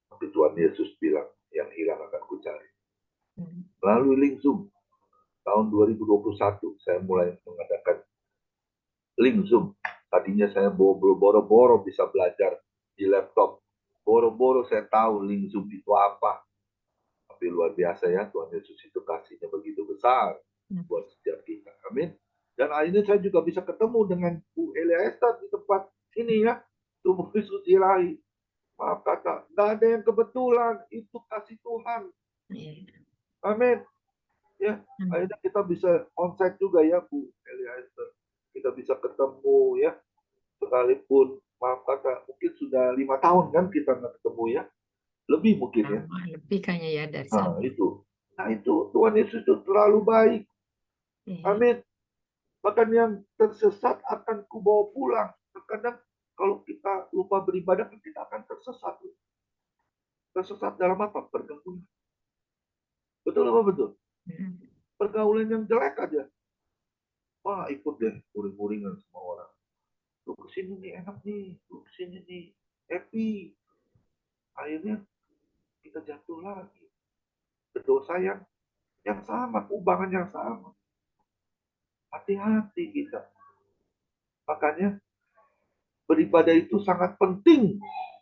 Tapi Tuhan Yesus bilang, yang hilang akan kucari. Melalui link Zoom, tahun 2021 saya mulai mengadakan link Zoom. Tadinya saya boro-boro bisa belajar di laptop. Boro-boro saya tahu link Zoom itu apa. Tapi luar biasa ya, Tuhan Yesus itu kasihnya begitu besar buat setiap kita. Amin. Dan akhirnya saya juga bisa ketemu dengan Bu Elia Esther di tempat ini ya. Tubuh Kristus ilahi. Maaf kata, nggak ada yang kebetulan. Itu kasih Tuhan. Amin. Ya, akhirnya kita bisa onsite juga ya Bu Elia Esther. Kita bisa ketemu ya. Sekalipun maaf kata, mungkin sudah 5 tahun kan kita nggak ketemu ya. Lebih mungkin ya. Lebih kayaknya ya dari Nah, sana. itu Tuhan Yesus itu terlalu baik. Amin. Bahkan yang tersesat akan kubawa pulang. Terkadang kalau kita lupa beribadah, kita akan tersesat. Tersesat dalam apa? Pergaulan. Betul apa betul? Pergaulan yang jelek aja. Wah, ikut deh uring-uringan sama orang. Lu kesini nih enak nih, lu kesini nih happy. Akhirnya kita jatuh lagi. Berdosa yang sama, kubangan yang sama. Hati-hati kita. Makanya beribadah itu sangat penting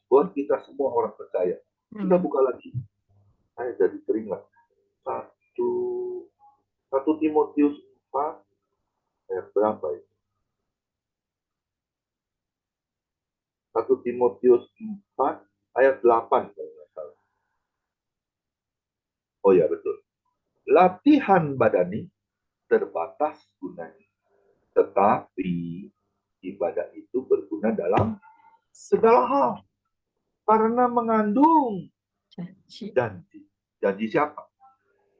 buat kita semua orang percaya. Kita buka lagi. Saya jadi teringat. Satu Timotius 4 ayat berapa itu? 1 Timotius 4 ayat 8 kalau nggak salah. Oh ya betul. Latihan badani terbatas gunanya. Tetapi ibadah itu berguna dalam segala hal. Karena mengandung janji. Janji siapa?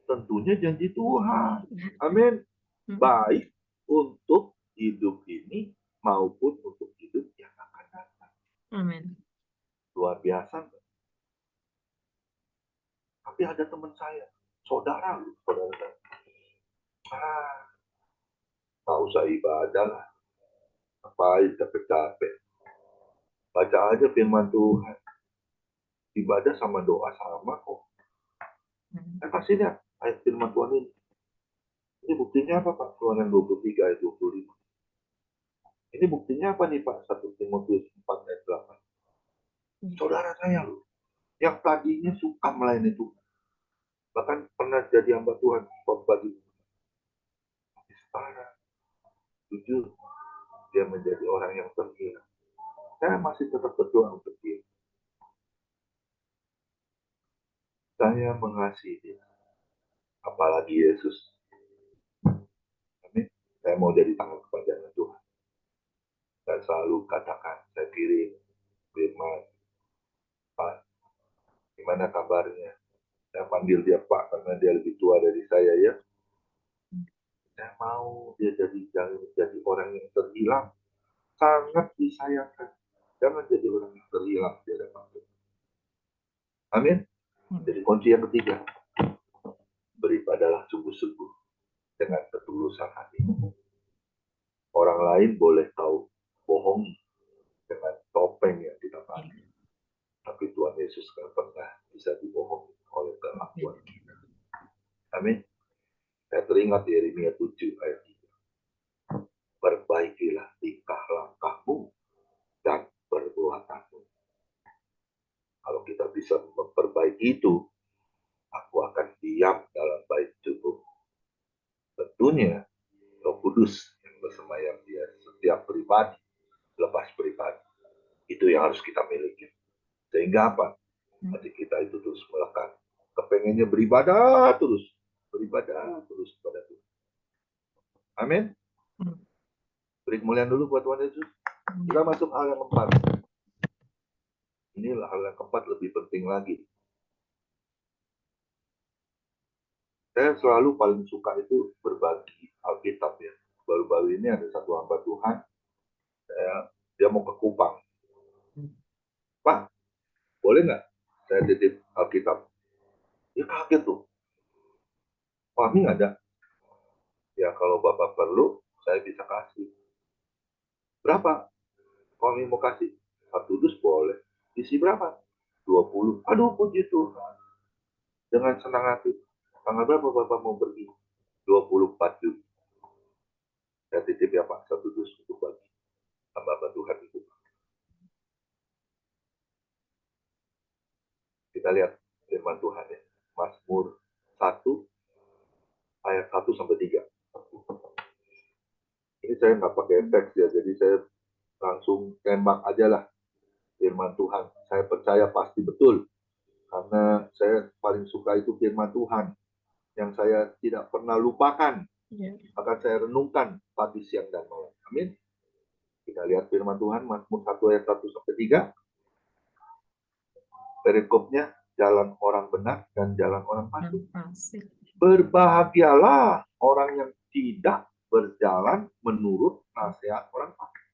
Tentunya janji Tuhan. Amin. Baik untuk hidup ini maupun untuk hidup yang akan datang. Amin. Luar biasa. Tapi ada teman saya, saudara saya. Tak usah ibadah lah. Ngapain capek-capek. Baca aja firman Tuhan. Ibadah sama doa sama kok. Kasih lihat ayat firman Tuhan ini. Ini buktinya apa Pak? Keluaran 23 ayat 25. Ini buktinya apa nih Pak? 1 Timotius 4 ayat 8. Saudara saya loh, yang tadinya suka melayani Tuhan. Bahkan pernah jadi hamba Tuhan. Tapi sekarang, jujur, dia menjadi orang yang terhilang. Saya masih tetap berdoa untuk dia. Saya mengasihi dia. Apalagi Yesus. Amin. Saya mau jadi tangan kepada Tuhan. Saya selalu katakan, saya kirim firman, Pak, gimana kabarnya? Saya panggil dia Pak karena dia lebih tua dari saya ya. Saya mau dia jadi orang yang terhilang. Sangat disayangkan. Jangan jadi orang yang terhilang di hadapan Tuhan. Amin. Jadi kunci yang ketiga, beribadalah sungguh-sungguh dengan ketulusan hati. Orang lain boleh tahu bohongi dengan topeng yang kita pakai. Tapi Tuhan Yesus kan pernah bisa dibohongi oleh kelakuan kita. Amin. Saya teringat Yeremia 7 ayat 3. Perbaikilah tingkah langkahmu dan perbuatanmu. Kalau kita bisa memperbaiki itu, aku akan diam dalam bait tubuh. Tentunya Roh Kudus yang bersemayam di setiap pribadi, lepas pribadi. Itu yang harus kita miliki. Sehingga apa? Hati kita itu terus melekat. Kepengennya beribadah terus kepada Tuhan. Amin. Beri kemuliaan dulu buat Tuhan Yesus. Kita masuk hal yang keempat. Inilah hal yang keempat lebih penting lagi. Saya selalu paling suka itu berbagi Alkitab ya. Baru-baru ini ada satu hamba Tuhan, dia mau ke Kupang. Pak, boleh nggak saya titip Alkitab? Dia kaget tuh. Kami ada. Ya kalau Bapak perlu, saya bisa kasih. Berapa? Kami mau kasih. 1 dus boleh. Isi berapa? 20. Aduh puji Tuhan. Dengan senang hati. Tanggal berapa Bapak mau pergi? 24 Juli. Saya titip ya Pak, satu dus untuk bagi hamba Tuhan itu. Kita lihat firman Tuhan ya. Mazmur 1 ayat 1 sampai 3. Ini saya nggak pakai teks ya, jadi saya langsung tembak aja lah firman Tuhan. Saya percaya pasti betul, karena saya paling suka itu firman Tuhan yang saya tidak pernah lupakan. Akan saya renungkan pagi, siang, dan malam. Amin. Kita lihat firman Tuhan, Mazmur 1 ayat 1 sampai 3. Perikopnya, jalan orang benar dan jalan orang fasik. Berbahagialah orang yang tidak berjalan menurut nasihat orang fasik,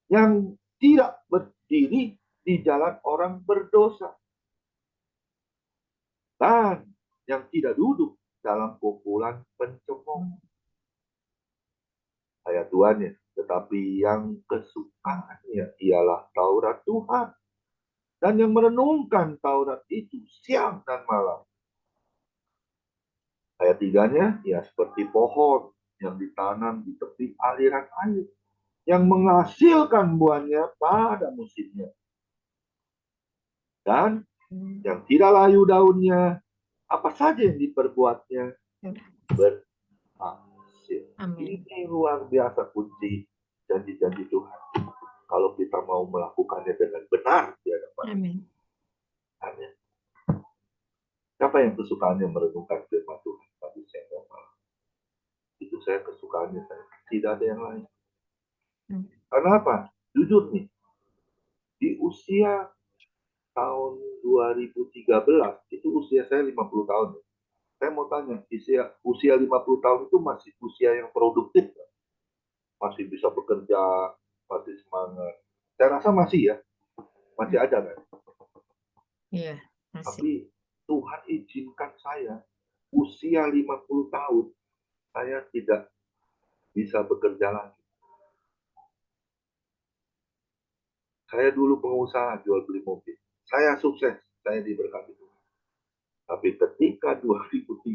yang tidak berdiri di jalan orang berdosa, dan yang tidak duduk dalam kumpulan pencemooh. Ayat 2-nya, tetapi yang kesukaannya ialah Taurat Tuhan, dan yang merenungkan Taurat itu siang dan malam. Ayat 3-nya, ia seperti pohon yang ditanam di tepi aliran air, yang menghasilkan buahnya pada musimnya, dan yang tidak layu daunnya, apa saja yang diperbuatnya berhasil. Ini luar biasa kunci janji-janji Tuhan. Kalau kita mau melakukannya dengan benar di hadapan. Amin. Siapa yang kesukaannya merenungkan firman Tuhan pagi, siang, dan malam? Itu saya kesukaannya saya. Tidak ada yang lain. Karena apa? Jujur nih, di usia tahun 2013 itu usia saya 50 tahun. Saya mau tanya, usia 50 tahun itu masih usia yang produktif? Masih bisa bekerja, masih semangat? Saya rasa masih ya. Masih ada kan? Iya, masih. Tapi Tuhan izinkan saya usia 50 tahun saya tidak bisa bekerja lagi. Saya dulu pengusaha jual beli mobil. Saya sukses, saya diberkati Tuhan. Tapi ketika 2013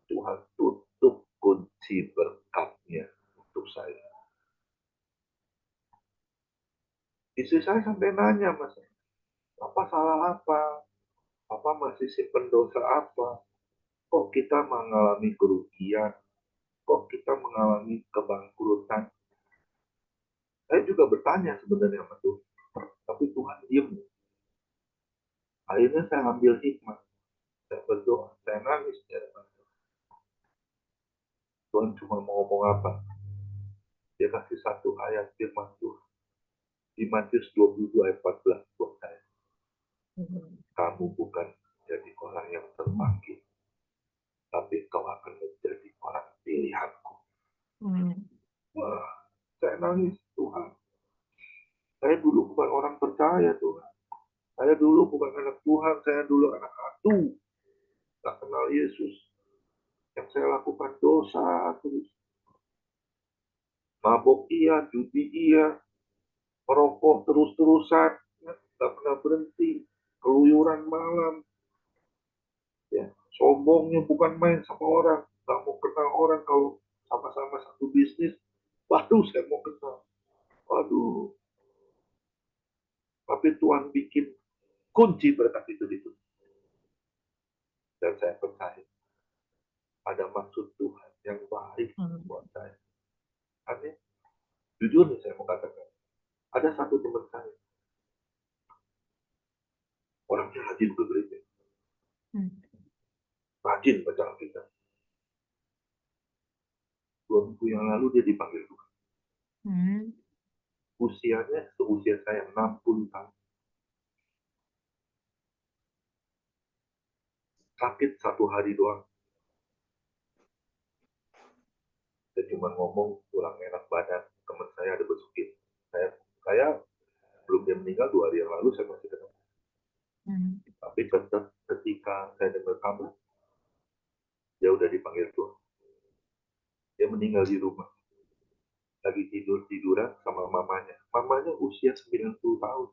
Tuhan tutup kunci berkatnya untuk saya. Istri saya sampai nanya, Mas, apa salah apa? Apa masih simpen dosa apa? Kok kita mengalami kerugian? Kok kita mengalami kebangkrutan? Saya juga bertanya sebenarnya sama Tuhan. Tapi Tuhan diam. Akhirnya saya ambil hikmah. Saya berdoa, saya nangis. Tuhan cuma mau ngomong apa? Dia kasih satu ayat firman Tuhan. Di Matius 22 ayat 14 buat saya. Kamu bukan jadi orang yang terpanggil, tapi kau akan menjadi orang pilihanku. Wah, saya nangis, Tuhan. Saya dulu bukan orang percaya, Tuhan. Saya dulu bukan anak Tuhan, saya dulu anak atu. Tak kenal Yesus. Yang saya lakukan dosa terus. Mabok iya, judi iya, merokok terus-terusan, tak pernah berhenti, keluyuran malam, ya, sombongnya bukan main sama orang, tak mau kenal orang kalau sama-sama satu bisnis, waduh saya mau kenal, waduh. Tapi Tuhan bikin kunci berkat itu ditutup. Dan saya percaya ada maksud Tuhan yang baik buat saya. Amin. Jujur nih saya mau katakan, ada satu teman saya, orangnya rajin ke gereja, rajin baca Alkitab. 2 minggu yang lalu dia dipanggil Tuhan. Usianya seusia saya 60 tahun. Sakit 1 hari doang. Saya cuma ngomong kurang enak badan. Teman saya ada besukin. Saya belum dia meninggal 2 hari yang lalu saya masih ketemu. Tapi ketika saya dengar kabar, dia udah dipanggil Tuhan. Dia meninggal di rumah. Lagi tiduran sama mamanya. Mamanya usia 90 tahun.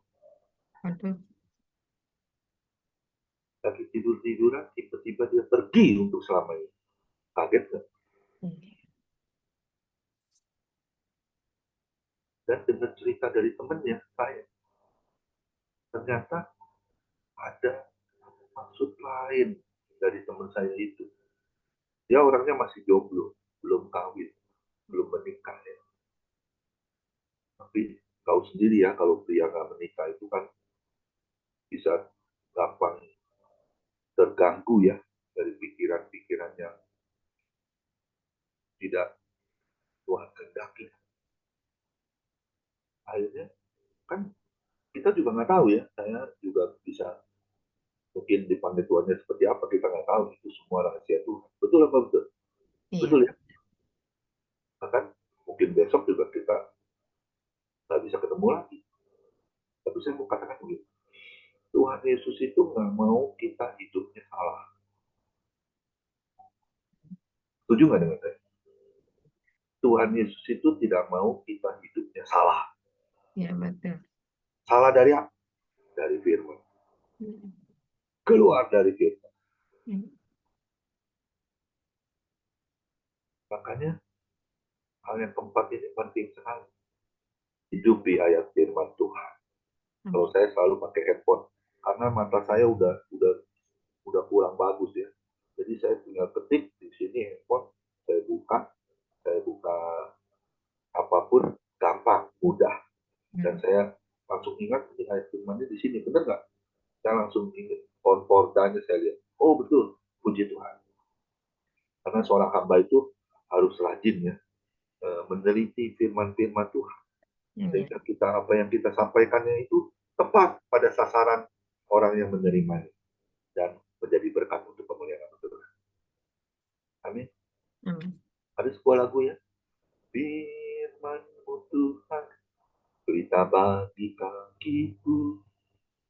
lagi tidur-tiduran, tiba-tiba dia pergi untuk selamanya. Kaget nggak? Dan dengar cerita dari temannya, saya, ternyata ada maksud lain dari teman saya itu. Dia orangnya masih jomblo, belum kawin, belum menikah ya. Tapi tahu sendiri ya, kalau pria nggak menikah itu kan bisa gampang terganggu ya dari pikiran-pikiran yang tidak Tuhan kehendaki. Akhirnya kan kita juga nggak tahu ya, saya juga bisa mungkin dipanggil Tuhannya seperti apa, kita nggak tahu, itu semua rahasia Tuhan. Betul apa betul? Betul Iya. ya? Bahkan mungkin besok juga kita nggak bisa ketemu lagi. Tapi saya mau katakan begini, Tuhan Yesus itu nggak mau kita hidupnya salah. Setuju nggak dengan saya? Tuhan Yesus itu tidak mau kita hidupnya salah. Iya, betul. Salah dari apa? Dari firman. Keluar dari firman. Makanya hal yang keempat ini penting sekali. Hidupi ayat firman Tuhan. Kalau saya selalu pakai headphone karena mata saya udah kurang bagus ya. Jadi saya tinggal ketik di sini handphone, saya buka apapun gampang, mudah. Dan saya langsung ingat ini ayat firmannya di sini, benar nggak? Saya langsung ingat konkordannya, saya lihat. Oh betul, puji Tuhan. Karena seorang hamba itu harus rajin ya, meneliti firman-firman Tuhan. Sehingga kita apa yang kita sampaikannya itu tepat pada sasaran orang yang menerimanya dan menjadi berkat untuk kemuliaan nama Tuhan. Amin. Ada sebuah lagu ya. Firman-Mu Tuhan, berita bagi kakiku,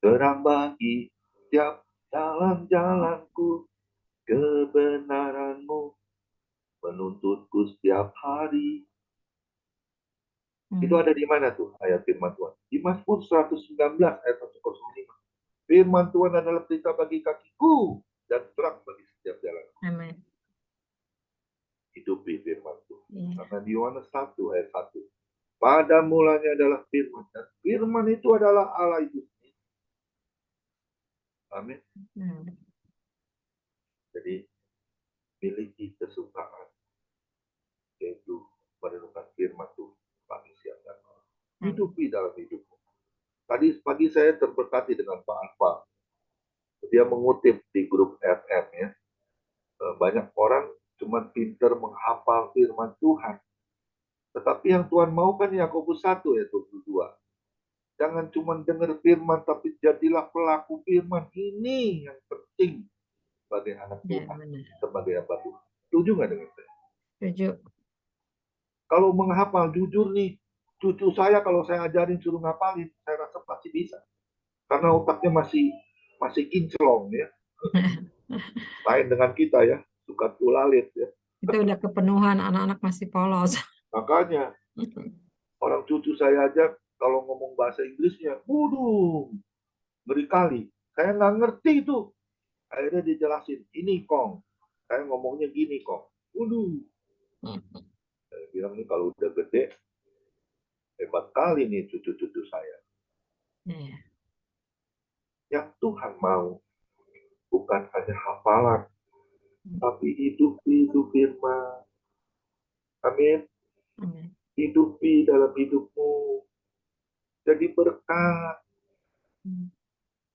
terang bagi setiap jalan-jalanku, kebenaran-Mu menuntutku setiap hari. Itu ada di mana tuh ayat firman Tuhan? Di Mazmur 119 ayat 105. Firman Tuhan adalah berita bagi kakiku dan terang bagi setiap jalan. Amin. Hidupi firman Tuhan. Karena di Yohanes 1 ayat 1. Pada mulanya adalah firman. Dan firman itu adalah Allah itu. Amin. Jadi miliki kesukaan yaitu merenungkan firman Tuhan pagi, siang, dan malam. Hidupi dalam hidupmu. Tadi pagi saya terberkati dengan Pak Alfa. Dia mengutip di grup FM ya. Banyak orang cuma pintar menghafal firman Tuhan. Tetapi yang Tuhan mau kan Yakobus 1 ayat 22. Jangan cuma dengar firman, tapi jadilah pelaku firman. Ini yang penting sebagai anak Tuhan, sebagai hamba Tuhan. Setuju nggak dengan saya? Setuju. Kalau menghafal, jujur nih, cucu saya kalau saya ajarin suruh ngapalin, saya rasa pasti bisa. Karena otaknya masih kinclong ya. Lain dengan kita ya, suka tulalit ya. Itu udah kepenuhan, anak-anak masih polos. Makanya orang cucu saya aja kalau ngomong bahasa Inggrisnya, waduh, ngeri kali. Saya nggak ngerti itu. Akhirnya dijelasin, ini Kong. Saya ngomongnya gini Kong. Waduh. Saya bilang nih kalau udah gede, hebat kali nih cucu-cucu saya. Yang Tuhan mau bukan hanya hafalan, tapi hidupi firman. Amin. Hidupi dalam hidupmu. Jadi berkat.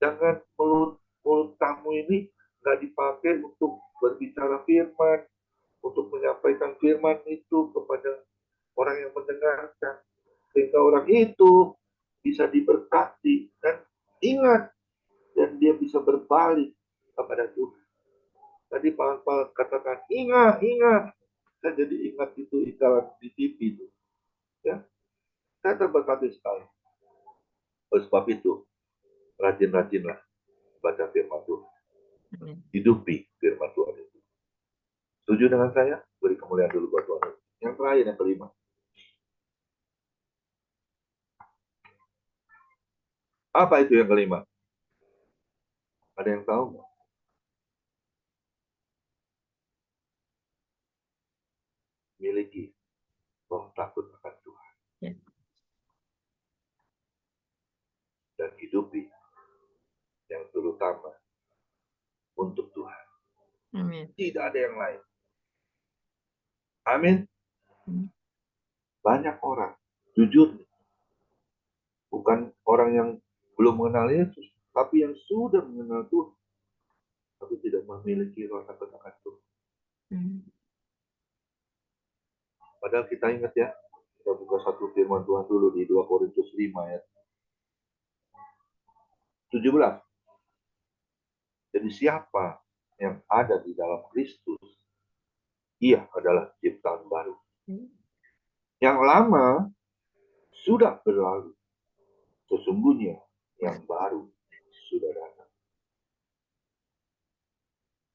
Jangan mulut kamu ini nggak dipakai untuk berbicara firman, untuk menyampaikan firman itu kepada orang yang mendengarkan. Sehingga orang itu bisa diberkati dan ingat, dan dia bisa berbalik kepada Tuhan. Tadi Pak katakan, ingat. Saya jadi ingat itu iklan di TV itu. Ya, saya terberkati sekali. Oleh sebab itu, rajin-rajinlah baca firman Tuhan. Hidupi firman Tuhan itu. Setuju dengan saya? Beri kemuliaan dulu buat Tuhan. Yang terakhir, yang kelima. Apa itu yang kelima? Ada yang tahu nggak? menghidupi yang terutama untuk Tuhan. Amin. Tidak ada yang lain. Amin. Banyak orang, jujur, bukan orang yang belum mengenal Yesus, tapi yang sudah mengenal Tuhan, tapi tidak memiliki roh takut akan Tuhan. Padahal kita ingat ya, kita buka satu firman Tuhan dulu di 2 Korintus 5 ayat 17. Jadi siapa yang ada di dalam Kristus, ia adalah ciptaan baru. Yang lama sudah berlalu, sesungguhnya yang baru sudah datang.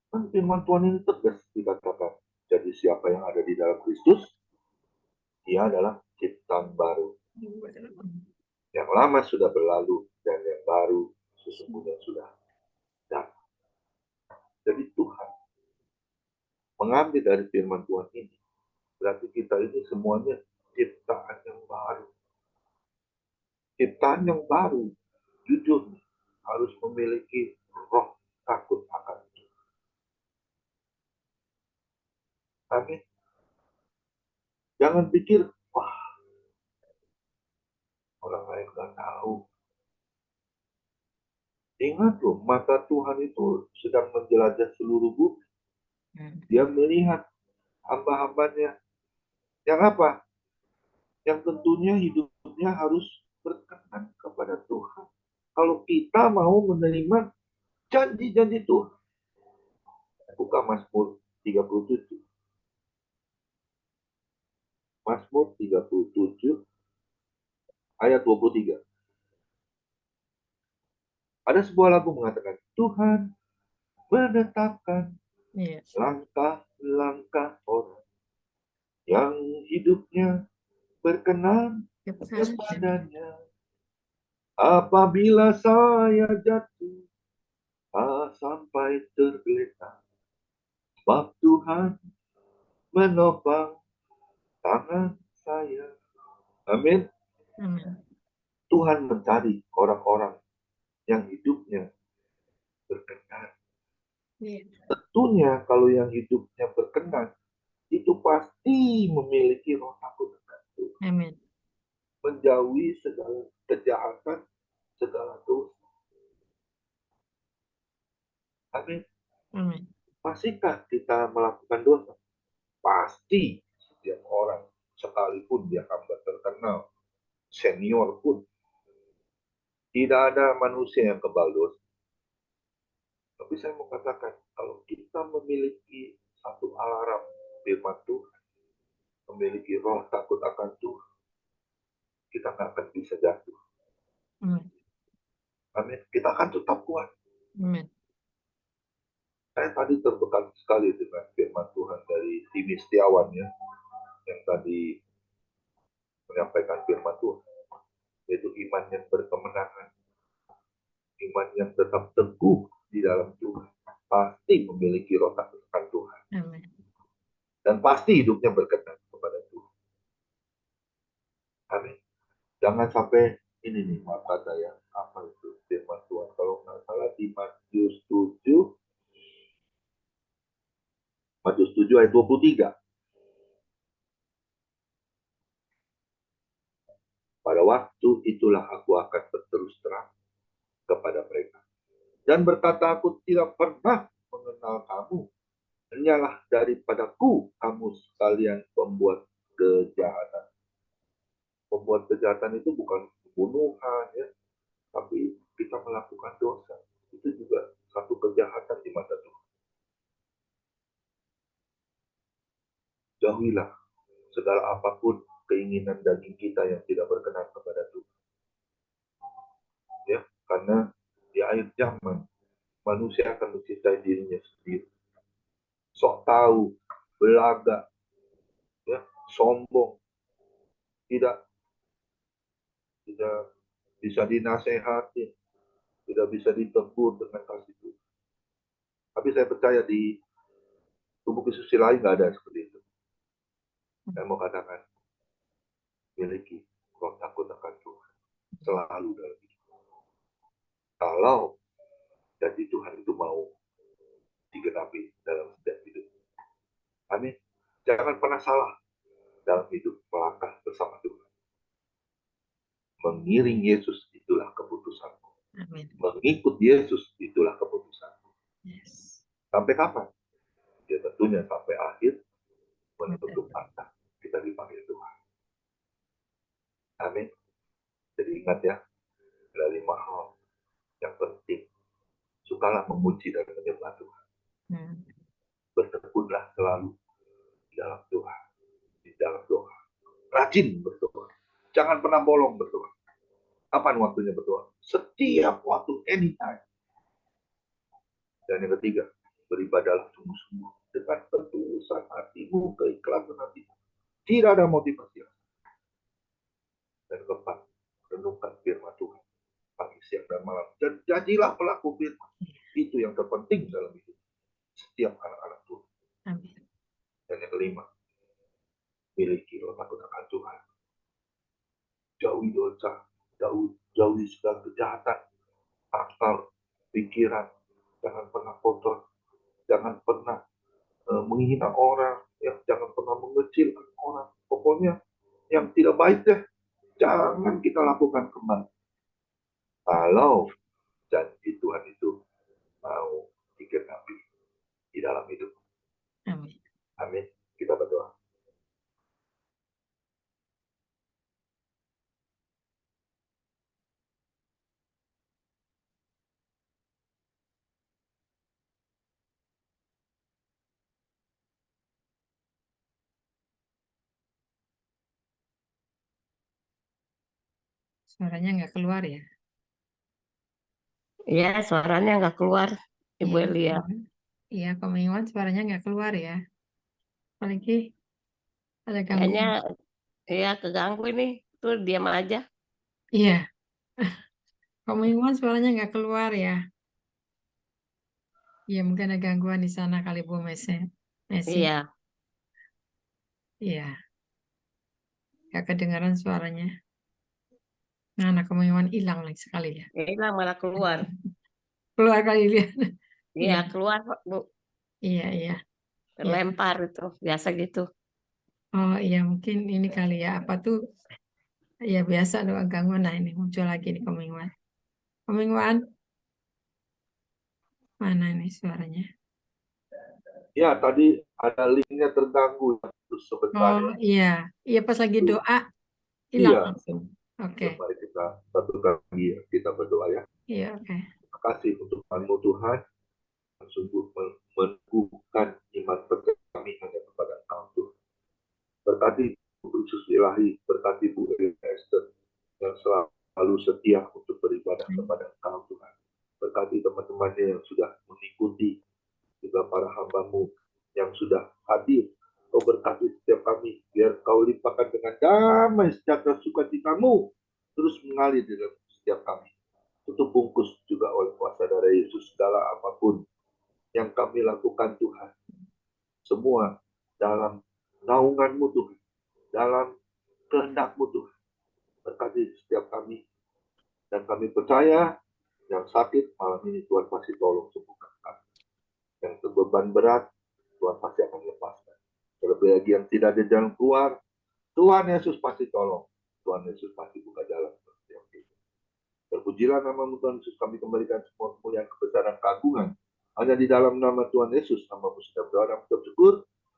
Kan firman Tuhan ini tegas dikatakan. Jadi siapa yang ada di dalam Kristus, ia adalah ciptaan baru. Yang lama sudah berlalu dan yang baru sesungguhnya sudah datang. Jadi Tuhan mengambil dari firman Tuhan ini, berarti kita ini semuanya ciptaan yang baru. Ciptaan yang baru, jujur, harus memiliki roh takut akan Tuhan. Amin. Jangan pikir, wah, orang lain nggak tahu. Ingat loh, mata Tuhan itu sedang menjelajah seluruh bumi. Dia melihat hamba-hambanya yang apa? Yang tentunya hidupnya harus berkenan kepada Tuhan. Kalau kita mau menerima janji-janji Tuhan. Buka Mazmur 37. Mazmur 37 ayat 23. Ada sebuah lagu mengatakan, Tuhan menetapkan langkah-langkah orang yang hidupnya berkenan kepadanya. Apabila saya jatuh, sampai tergeletak, sebab Tuhan menopang tangan saya. Amin. Tuhan mencari orang-orang yang hidupnya berkenan. Tentunya kalau yang hidupnya berkenan, itu pasti memiliki roh takut akan Tuhan. Amin. Menjauhi segala kejahatan, segala dosa. Amin. Amin. Masihkah kita melakukan dosa? Pasti setiap orang, sekalipun dia hamba terkenal, senior pun, tidak ada manusia yang kebal dosa. Tapi saya mau katakan, kalau kita memiliki satu alarm firman Tuhan, memiliki roh takut akan Tuhan, kita nggak akan bisa jatuh. Amin. Kita akan tetap kuat. Amin. Saya tadi terbekal sekali dengan firman Tuhan dari Timi Setiawan ya, yang tadi menyampaikan firman Tuhan, yaitu iman yang berkemenangan, iman yang tetap teguh di dalam Tuhan, pasti memiliki roh takut akan Tuhan. Amin. Dan pasti hidupnya berkenan kepada Tuhan. Amin. Jangan sampai ini nih, maaf kata ya, apa itu firman Tuhan, kalau nggak salah di Matius 7 ayat 23. Pada waktu itulah aku akan berterus terang kepada mereka dan berkata, aku tidak pernah mengenal kamu. Hanyalah daripadaku kamu sekalian pembuat kejahatan. Pembuat kejahatan itu bukan pembunuhan ya, tapi kita melakukan dosa. Itu juga satu kejahatan di mata Tuhan. Jauhilah segala apapun keinginan daging kita yang tidak berkenan kepada Tuhan. Ya, karena di akhir zaman manusia akan mencintai dirinya sendiri. Sok tahu, belaga, ya, sombong, tidak bisa dinasehati, tidak bisa ditegur dengan kasih Tuhan. Tapi saya percaya di tubuh kesusilaan lain nggak ada seperti itu. Saya mau katakan, miliki roh takut akan Tuhan selalu dalam hidup. Kalau janji Tuhan itu mau digenapi dalam setiap hidup. Amin. Jangan pernah salah dalam hidup, melangkah bersama Tuhan. Mengiring Yesus itulah keputusanmu. Amin. Mengikut Yesus itulah keputusanmu. Yes. Sampai kapan? Ya tentunya sampai akhir menutup mata kita dipanggil Tuhan. Amin. Jadi ingat ya, ada 5 hal yang penting. Sukalah memuji dan menyembah Tuhan. Bertekunlah selalu di dalam Tuhan, di dalam doa. Rajin berdoa. Jangan pernah bolong berdoa. Kapan waktunya berdoa? Setiap waktu, anytime. Dan yang ketiga, beribadahlah sungguh-sungguh dengan ketulusan hatimu, keikhlasan hatimu. Tidak ada motivasi. Dan keempat, renungkan firman Tuhan pagi, siang, dan malam. Dan jadilah pelaku firman. Itu yang terpenting dalam hidup setiap anak-anak Tuhan. Amin. Dan yang kelima, miliki takut akan Tuhan. Jauhi dosa, jauhi segala kejahatan, akal, pikiran. Jangan pernah kotor, jangan pernah menghina orang, ya, jangan pernah mengecilkan orang. Pokoknya yang tidak baik deh, jangan kita lakukan kembali. Kalau janji Tuhan itu mau digenapi di dalam hidup. Amin. Amin. Kita berdoa. Suaranya nggak keluar ya? Iya, suaranya nggak keluar, Ibu Iya, Elia. Iya, Komingwan suaranya nggak keluar ya. Apalagi ada Kayaknya gangguan. ya keganggu ini. Tuh diam aja. Iya, Komingwan suaranya nggak keluar ya. Iya, mungkin ada gangguan di sana kali Bu Messi. Iya, Iya, nggak kedengaran suaranya. Nah, anak Komingwan hilang lagi sekali ya. hilang malah keluar. Keluar kali lihat. Iya, Iya, keluar, Bu. iya, iya. Terlempar itu. Biasa gitu. Oh iya, mungkin ini kali ya. Apa tuh? Ya biasa doa gangguan. Nah ini muncul lagi nih Komingwan. Komingwan, mana nih suaranya? Ya, tadi ada linknya terganggu terus sebentar Oh ya. iya, iya pas lagi doa hilang Iya. langsung. Oke, Mari kita satukan lagi ya. Kita berdoa ya. iya oke. Terima kasih untuk Tuhan-Mu Tuhan. Sungguh meneguhkan iman kami hanya kepada Engkau Tuhan. Berkati Bu Khusus Ilahi, berkati Bu Esther yang selalu setia untuk beribadah kepada Engkau Tuhan. Berkati teman-temannya yang sudah mengikuti, juga para hamba-Mu yang sudah hadir. Kau berkati setiap kami, biar Kau limpahkan dengan damai sejahtera sukacita-Mu terus mengalir dalam setiap kami. Tutup bungkus juga oleh kuasa darah Yesus segala apapun yang kami lakukan Tuhan. Semua dalam naungan-Mu Tuhan, dalam kehendak-Mu Tuhan. Berkati setiap kami. Dan kami percaya yang sakit malam ini Tuhan pasti tolong sembuhkan kami. Yang berbeban berat Tuhan pasti akan lepaskan. Terlebih lagi yang tidak ada jalan keluar, Tuhan Yesus pasti tolong. Tuhan Yesus pasti buka jalan. Terpujilah nama-Mu Tuhan Yesus, kami kembalikan semua kemuliaan, kebesaran, keagungan hanya di dalam nama Tuhan Yesus. Nama-Mu sudah berdoa dan bersyukur.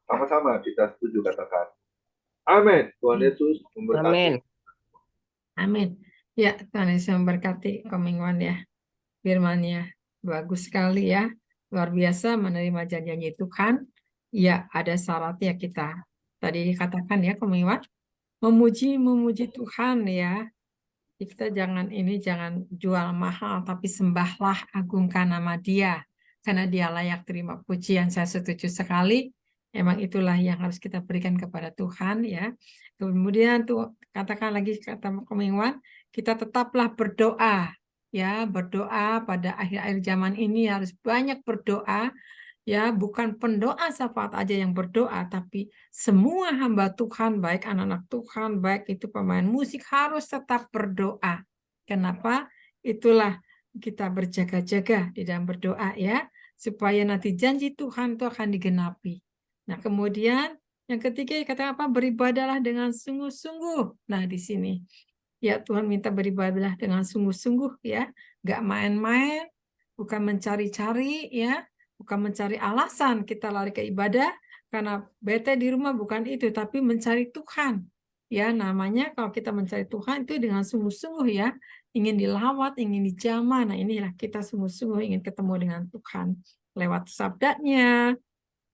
Sama-sama kita setuju katakan. Amin. Tuhan Yesus memberkati. Amin. Amin. Ya, Tuhan Yesus memberkati Komingwan ya. Firman-Nya bagus sekali ya. Luar biasa menerima janji Tuhan. Ya, ada syaratnya kita. Tadi dikatakan ya Komingwan, memuji Tuhan ya. Kita jangan jual mahal, tapi sembahlah, agungkan nama Dia. Karena Dia layak terima pujian. Saya setuju sekali. Emang itulah yang harus kita berikan kepada Tuhan ya. Kemudian tuh katakan lagi kata Komingwan, kita tetaplah berdoa ya, berdoa pada akhir-akhir zaman ini harus banyak berdoa. Ya, bukan pendoa syafaat aja yang berdoa, tapi semua hamba Tuhan, baik anak-anak Tuhan, baik itu pemain musik, harus tetap berdoa. Kenapa? Itulah kita berjaga-jaga di dalam berdoa ya, supaya nanti janji Tuhan itu akan digenapi. Nah, kemudian yang ketiga kata apa? Beribadahlah dengan sungguh-sungguh. Nah, di sini ya Tuhan minta beribadah dengan sungguh-sungguh ya, nggak main-main, bukan mencari-cari ya, bukan mencari alasan kita lari ke ibadah karena bete di rumah, bukan itu, tapi mencari Tuhan. Ya, namanya kalau kita mencari Tuhan itu dengan sungguh-sungguh ya, ingin dilawat, ingin dijamah. Nah, inilah kita sungguh-sungguh ingin ketemu dengan Tuhan lewat sabdanya,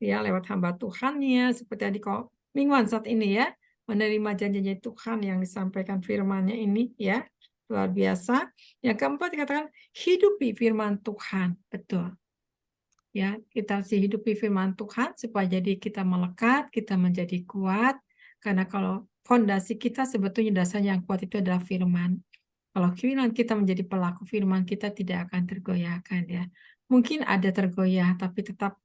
ya, lewat hamba Tuhannya, seperti tadi kok mingguan saat ini ya, menerima janji Tuhan yang disampaikan firman-Nya ini ya, luar biasa. Yang keempat dikatakan hidupi firman Tuhan, betul. Ya, kita harus hidupi firman Tuhan supaya jadi kita melekat, kita menjadi kuat. Karena kalau fondasi kita sebetulnya dasarnya yang kuat itu adalah firman. Kalau firman kita menjadi pelaku firman, kita tidak akan tergoyahkan ya. Mungkin ada tergoyah, tapi tetap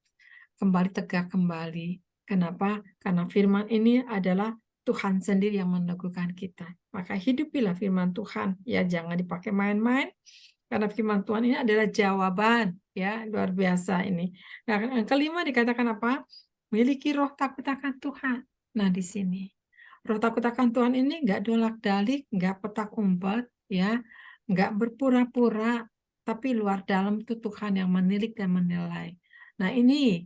kembali tegak kembali. Kenapa? Karena firman ini adalah Tuhan sendiri yang meneguhkan kita. Maka hidupilah firman Tuhan. Ya, jangan dipakai main-main. Karena firman Tuhan ini adalah jawaban. Ya, luar biasa ini. Nah, yang kelima dikatakan apa? Miliki roh takut akan Tuhan. Nah, di sini. Roh takut akan Tuhan ini nggak dolak-dalik, nggak petak umpet, ya, nggak berpura-pura, tapi luar dalam itu Tuhan yang menilik dan menilai. Nah, ini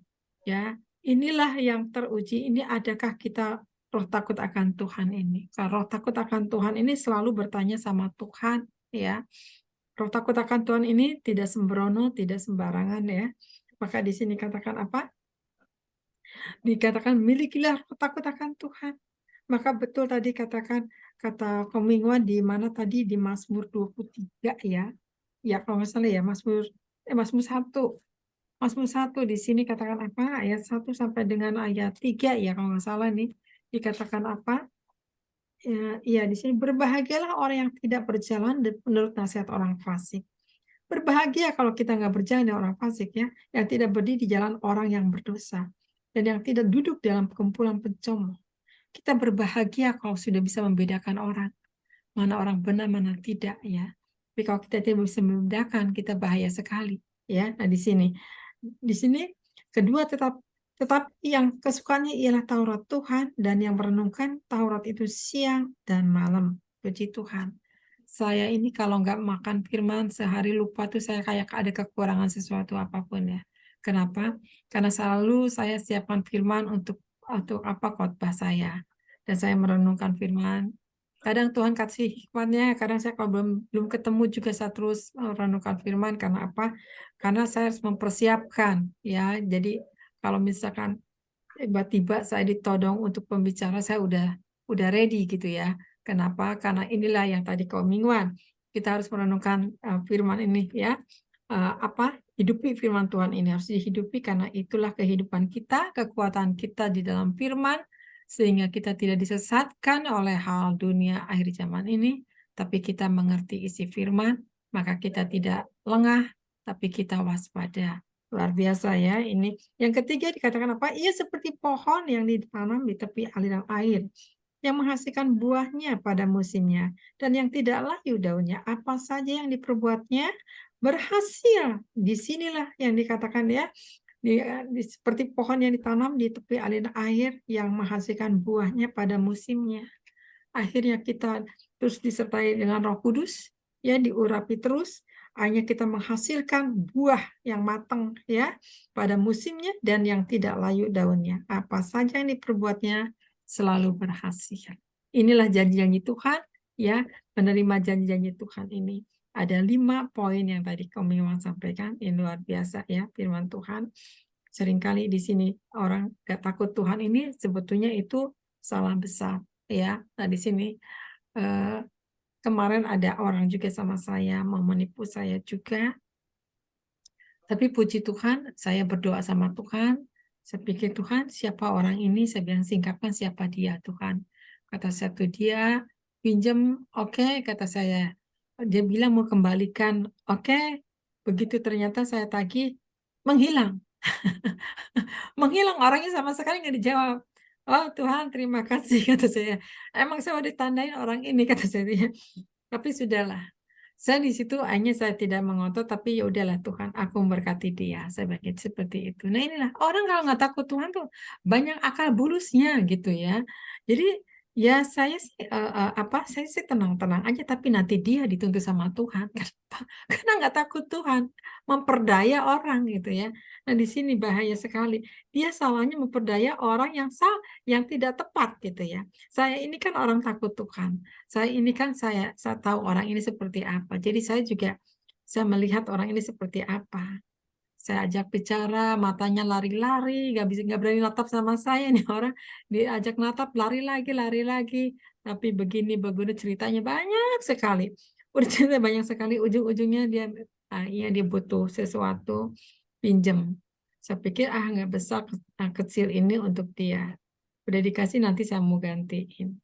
ya, inilah yang teruji. Ini adakah kita roh takut akan Tuhan ini? Kalau roh takut akan Tuhan ini selalu bertanya sama Tuhan, ya. Roh takut akan Tuhan ini tidak sembrono, tidak sembarangan ya. Maka di sini katakan apa? Dikatakan milikilah roh takut akan Tuhan. Maka betul tadi katakan kata Komingwan di mana tadi di Mazmur 23 ya. Ya kalau nggak salah ya Mazmur 1. Mazmur 1 di sini katakan apa? Ayat 1 sampai dengan ayat 3 ya kalau nggak salah nih. Dikatakan apa? Ya, di sini berbahagialah orang yang tidak berjalan menurut nasihat orang fasik. Berbahagia kalau kita nggak berjalan dengan orang fasik ya, yang tidak berdiri di jalan orang yang berdosa dan yang tidak duduk dalam kumpulan pencomooh. Kita berbahagia kalau sudah bisa membedakan orang, mana orang benar, mana tidak ya. Tapi kalau kita tidak bisa membedakan, kita bahaya sekali ya. Nah, di sini kedua tetap yang kesukaannya ialah Taurat Tuhan dan yang merenungkan Taurat itu siang dan malam. Puji Tuhan. Saya ini kalau nggak makan firman sehari lupa tuh saya kayak ada kekurangan sesuatu apapun ya. Kenapa? Karena selalu saya siapkan firman untuk apa khotbah saya. Dan saya merenungkan firman. Kadang Tuhan kasih hikmatnya, kadang saya kalau belum ketemu juga saya terus merenungkan firman. Karena apa? Karena saya harus mempersiapkan ya. Jadi kalau misalkan tiba-tiba saya ditodong untuk pembicara, saya udah ready gitu ya. Kenapa? Karena inilah yang tadi kau mingguan. Kita harus merenungkan firman ini ya. Hidupi firman Tuhan ini harus dihidupi karena itulah kehidupan kita, kekuatan kita di dalam firman, sehingga kita tidak disesatkan oleh hal dunia akhir zaman ini, tapi kita mengerti isi firman, maka kita tidak lengah, tapi kita waspada. Luar biasa ya ini. Yang ketiga dikatakan apa? Ia seperti pohon yang ditanam di tepi aliran air, yang menghasilkan buahnya pada musimnya, dan yang tidak layu daunnya. Apa saja yang diperbuatnya berhasil. Disinilah yang dikatakan ya, seperti pohon yang ditanam di tepi aliran air yang menghasilkan buahnya pada musimnya. Akhirnya kita terus disertai dengan Roh Kudus, ya diurapi terus. Hanya kita menghasilkan buah yang matang ya pada musimnya dan yang tidak layu daunnya. Apa saja yang diperbuatnya selalu berhasil. Inilah janji-janji Tuhan ya, menerima janji-janji Tuhan ini. Ada 5 poin yang tadi Komingwan sampaikan, ini luar biasa ya firman Tuhan. Seringkali di sini orang gak takut Tuhan ini sebetulnya itu salah besar ya. Nah di sini kemarin ada orang juga sama saya mau menipu saya juga. Tapi puji Tuhan, saya berdoa sama Tuhan. Saya pikir Tuhan, siapa orang ini? Saya bilang singkapkan siapa dia Tuhan. Kata saya tuh dia pinjam, oke, kata saya. Dia bilang mau kembalikan, oke. Begitu ternyata saya tagih, menghilang. Menghilang orangnya sama sekali nggak dijawab. Oh Tuhan, terima kasih kata saya. Emang saya udah ditandain orang ini kata saya. Tapi sudahlah. saya di situ hanya saya tidak mengotot, tapi ya udahlah Tuhan, aku memberkati dia. Saya bilang seperti itu. Nah inilah orang kalau nggak takut Tuhan tuh banyak akal bulusnya gitu ya. Jadi ya saya sih tenang-tenang aja, tapi nanti dia dituntut sama Tuhan. Kenapa? Karena nggak takut Tuhan, memperdaya orang gitu ya. Nah di sini bahaya sekali. Dia salahnya memperdaya orang yang tidak tepat gitu ya. Saya ini kan orang takut Tuhan. Saya tahu orang ini seperti apa. Jadi saya melihat orang ini seperti apa. Saya ajak bicara, matanya lari-lari, nggak berani natap sama saya nih orang. Diajak natap, lari lagi. Tapi begini ceritanya banyak sekali. Udah cerita banyak sekali, ujung-ujungnya dia butuh sesuatu, pinjem. Saya pikir nggak besar, kecil ini untuk dia. Udah dikasih, nanti saya mau gantiin.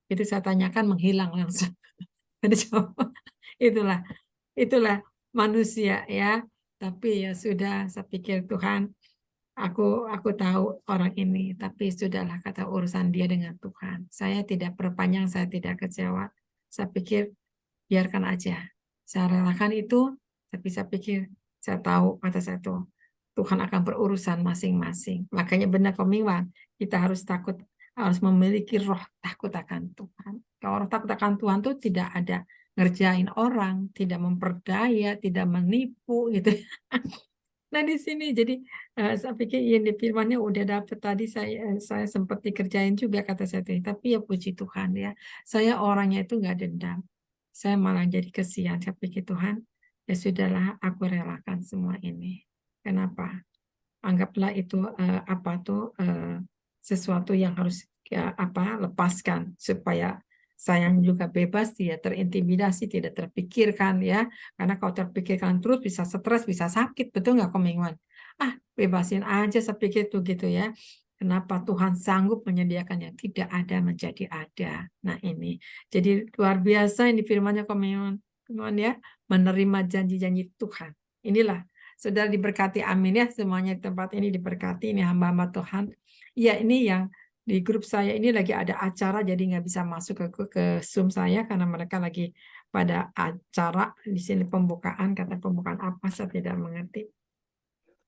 Itu saya tanyakan, menghilang langsung. Ada jawab. Itulah manusia ya. Tapi ya sudah, saya pikir Tuhan, aku tahu orang ini, tapi sudahlah, kata urusan dia dengan Tuhan. Saya tidak perpanjang, saya tidak kecewa. Saya pikir biarkan aja. Saya relakan itu, tapi saya pikir saya tahu, kata saya tuh, Tuhan akan berurusan masing-masing. Makanya benar Komingwan, kita harus memiliki roh takut akan Tuhan. Kalau roh takut akan Tuhan tuh tidak ada ngerjain orang, tidak memperdaya, tidak menipu gitu. Nah di sini jadi saya pikir ini firmannya udah dapet tadi, saya sempat dikerjain juga kata saya tadi. Tapi ya puji Tuhan ya, saya orangnya itu nggak dendam. Saya malah jadi kesian. Saya pikir Tuhan, ya sudahlah, aku relakan semua ini. Kenapa? Anggaplah itu sesuatu yang harus lepaskan supaya saya juga bebas, tidak terintimidasi, tidak terpikirkan ya. Karena kalau terpikirkan terus bisa stres, bisa sakit, betul nggak Komingwan? Bebasin aja, saya pikir tuh gitu ya. Kenapa Tuhan sanggup menyediakannya? Tidak ada menjadi ada. Nah ini, jadi luar biasa ini firman-Nya Komingwan ya, menerima janji-janji Tuhan. Inilah, saudara diberkati, amin ya, semuanya di tempat ini diberkati, ini hamba-hamba Tuhan. Ya ini yang di grup saya ini lagi ada acara, jadi nggak bisa masuk ke Zoom saya karena mereka lagi pada acara di sini, pembukaan, kata pembukaan apa saya tidak mengerti.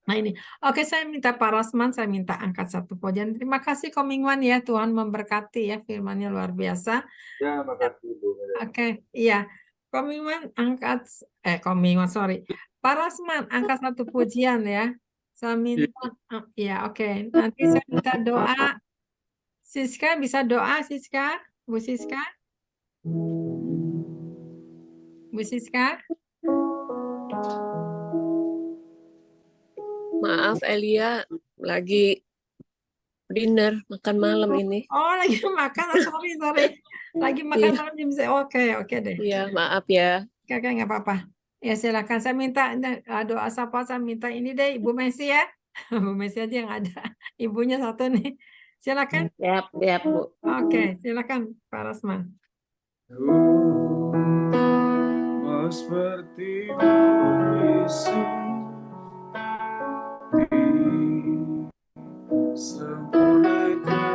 Nah ini, oke, saya minta Pak Rasman, saya minta angkat satu pujian. Terima kasih Komingwan ya, Tuhan memberkati ya, firman-Nya luar biasa. Ya, makasih Bu. Oke, iya. Komingwan sorry. Pak Rasman angkat satu pujian ya. Saya minta, ya oke. Nanti saya minta doa. Siska bisa doa, Siska? Bu Siska? Bu Siska? Maaf Elia, lagi dinner, makan malam ini. Oh, lagi makan, sorry. Lagi makan malam jam oke deh. Iya, maaf ya. Oke, nggak apa-apa. Ya silakan, saya minta doa sapa, saya minta ini deh, Ibu Messi ya. Bu Messi aja yang ada. Ibunya satu nih. Silakan. Siap, Bu. Oke, silakan Pak Rasman. Mau seperti Yesus sempurnakan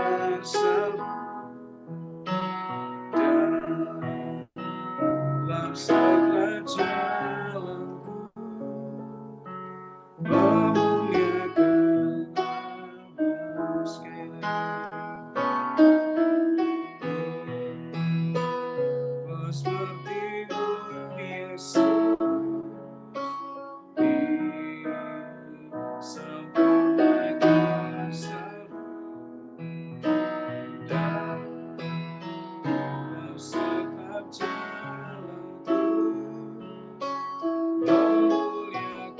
dalam segala jalanku, memuliakan namamu sekali. Mau seperti Yesus sempurnakan dalam setiap jalanku, memuliakan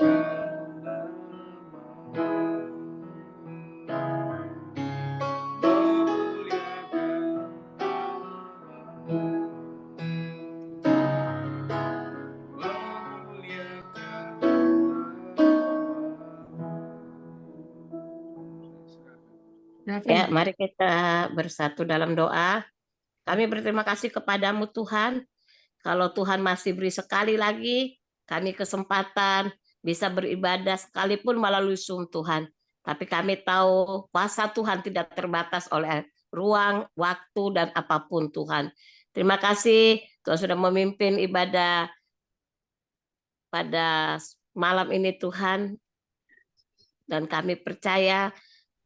Ya, mari kita bersatu dalam doa. Kami berterima kasih kepadamu Tuhan. Kalau Tuhan masih beri sekali lagi kami kesempatan bisa beribadah sekalipun melalui Zoom Tuhan. Tapi kami tahu kuasa Tuhan tidak terbatas oleh ruang, waktu, dan apapun Tuhan. Terima kasih Tuhan sudah memimpin ibadah pada malam ini Tuhan, dan kami percaya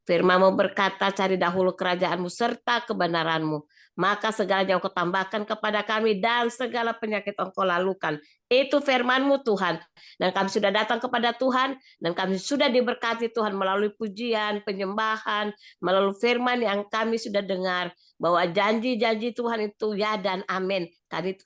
Firman-Mu berkata, cari dahulu kerajaan-Mu serta kebenaran-Mu, maka segalanya Engkau tambahkan kepada kami dan segala penyakit Engkau lalukan. Itu firman-Mu Tuhan. Dan kami sudah datang kepada Tuhan, dan kami sudah diberkati Tuhan melalui pujian, penyembahan, melalui firman yang kami sudah dengar, bahwa janji-janji Tuhan itu ya dan amin.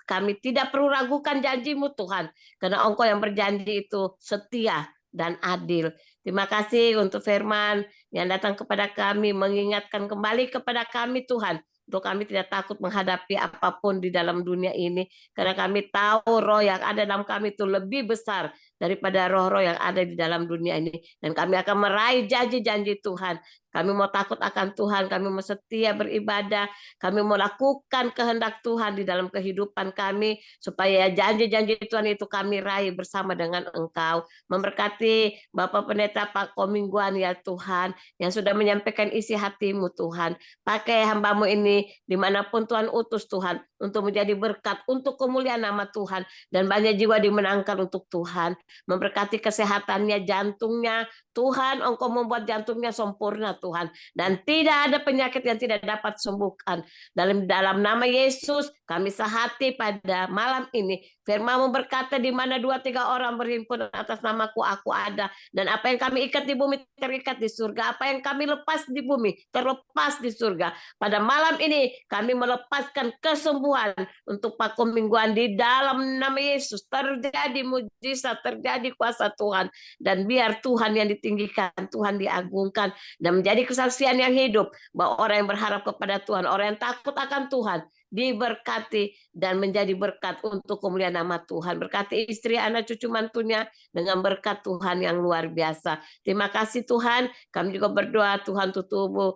Kami tidak perlu ragukan janji-Mu Tuhan, karena Engkau yang berjanji itu setia dan adil. Terima kasih untuk firman yang datang kepada kami, mengingatkan kembali kepada kami Tuhan, untuk kami tidak takut menghadapi apapun di dalam dunia ini, karena kami tahu roh yang ada dalam kami itu lebih besar daripada roh-roh yang ada di dalam dunia ini, dan kami akan meraih janji-janji Tuhan. Kami mau takut akan Tuhan, kami mau setia beribadah, kami mau lakukan kehendak Tuhan di dalam kehidupan kami, supaya janji-janji Tuhan itu kami raih bersama dengan Engkau. Memberkati Bapak Pendeta Pak Komingguan ya Tuhan, yang sudah menyampaikan isi hati-Mu Tuhan. Pakai hamba-Mu ini dimanapun Tuhan utus Tuhan, untuk menjadi berkat untuk kemuliaan nama Tuhan, dan banyak jiwa dimenangkan untuk Tuhan. Memberkati kesehatannya, jantungnya, Tuhan, Engkau membuat jantungnya sempurna Tuhan, dan tidak ada penyakit yang tidak dapat sembuhkan. Dalam nama Yesus kami sehati pada malam ini. Firman-Mu berkata, di mana 2-3 orang berhimpun atas namaku, aku ada. Dan apa yang kami ikat di bumi terikat di surga, apa yang kami lepas di bumi terlepas di surga. Pada malam ini kami melepaskan kesembuhan untuk Pak Komingguan di dalam nama Yesus. Terjadi mujizat, terjadi kuasa Tuhan, dan biar Tuhan yang ditinggikan, Tuhan diagungkan, dan menjadi kesaksian yang hidup, bahwa orang yang berharap kepada Tuhan, orang yang takut akan Tuhan, diberkati dan menjadi berkat untuk kemuliaan nama Tuhan. Berkati istri, anak, cucu, mantunya dengan berkat Tuhan yang luar biasa. Terima kasih Tuhan. Kami juga berdoa, Tuhan tutup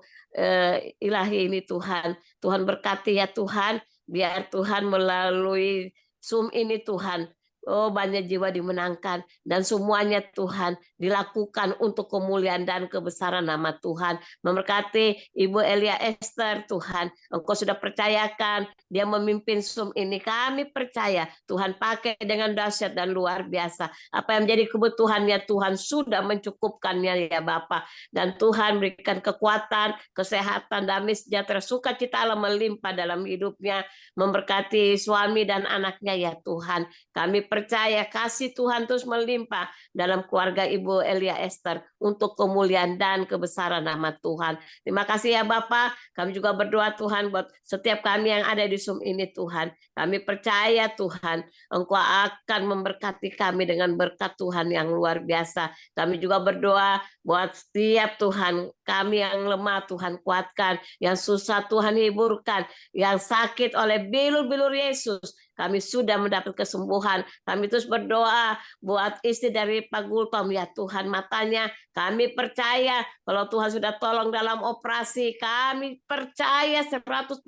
ilahi ini Tuhan. Tuhan berkati ya Tuhan. Biar Tuhan melalui Zoom ini Tuhan, oh banyak jiwa dimenangkan, dan semuanya Tuhan dilakukan untuk kemuliaan dan kebesaran nama Tuhan. Memberkati Ibu Elia Esther Tuhan, Engkau sudah percayakan dia memimpin Zoom ini. Kami percaya Tuhan pakai dengan dahsyat dan luar biasa. Apa yang menjadi kebutuhannya Tuhan sudah mencukupkannya ya Bapa. Dan Tuhan berikan kekuatan, kesehatan, damai sejahtera, sukacita Allah melimpah dalam hidupnya. Memberkati suami dan anaknya ya Tuhan. Kami percaya kasih Tuhan terus melimpah dalam keluarga Ibu Elia Esther untuk kemuliaan dan kebesaran nama Tuhan. Terima kasih ya Bapak. Kami juga berdoa Tuhan buat setiap kami yang ada di Zoom ini Tuhan. Kami percaya Tuhan, Engkau akan memberkati kami dengan berkat Tuhan yang luar biasa. Kami juga berdoa buat setiap Tuhan, kami yang lemah Tuhan kuatkan, yang susah Tuhan hiburkan, yang sakit oleh bilur-bilur Yesus, kami sudah mendapat kesembuhan. Kami terus berdoa buat istri dari Pak Gultom ya Tuhan, matanya kami percaya kalau Tuhan sudah tolong dalam operasi, kami percaya 100%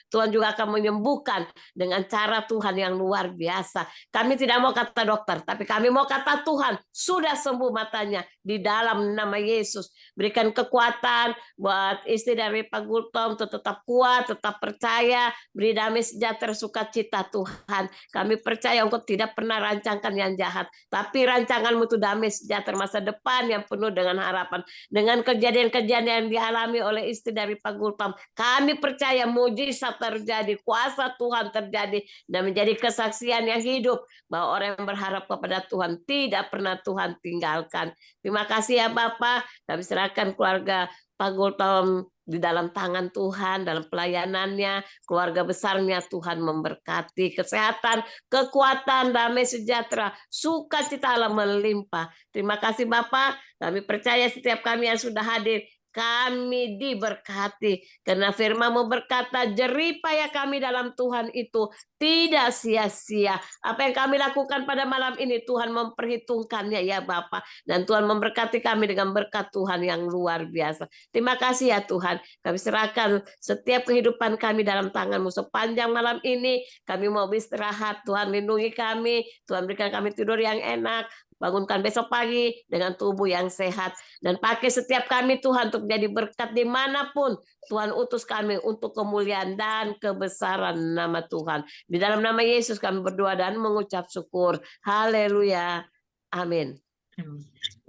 Tuhan juga akan menyembuhkan dengan cara Tuhan yang luar biasa. Kami tidak mau kata dokter, tapi kami mau kata Tuhan sudah sembuh matanya di dalam nama Yesus. Berikan kekuatan buat istri dari Pak Gultom untuk tetap kuat, tetap percaya, beri damai sejahtera, sukacita Tuhan. Kami percaya Engkau tidak pernah rancangkan yang jahat, tapi rancangan-Mu itu damai sejahtera, masa depan yang penuh dengan harapan. Dengan kejadian-kejadian yang dialami oleh istri dari Pak Gultom, kami percaya mujizat terjadi, kuasa Tuhan terjadi, dan menjadi kesaksian yang hidup bahwa orang yang berharap kepada Tuhan tidak pernah Tuhan tinggalkan. Terima kasih ya Bapak. Kami serahkan keluarga Pak Gultom di dalam tangan Tuhan, dalam pelayanannya, keluarga besarnya Tuhan memberkati, kesehatan, kekuatan, damai sejahtera, sukacita Allah melimpah. Terima kasih Bapak, kami percaya setiap kami yang sudah hadir, kami diberkati, karena firman-Mu berkata, jerih payah kami dalam Tuhan itu tidak sia-sia. Apa yang kami lakukan pada malam ini Tuhan memperhitungkannya ya Bapak, dan Tuhan memberkati kami dengan berkat Tuhan yang luar biasa. Terima kasih ya Tuhan, kami serahkan setiap kehidupan kami dalam tangan-Mu. Sepanjang malam ini kami mau beristirahat, Tuhan lindungi kami, Tuhan berikan kami tidur yang enak, bangunkan besok pagi dengan tubuh yang sehat. Dan pakai setiap kami Tuhan untuk jadi berkat dimanapun Tuhan utus kami untuk kemuliaan dan kebesaran nama Tuhan. Di dalam nama Yesus kami berdoa dan mengucap syukur. Haleluya. Amin.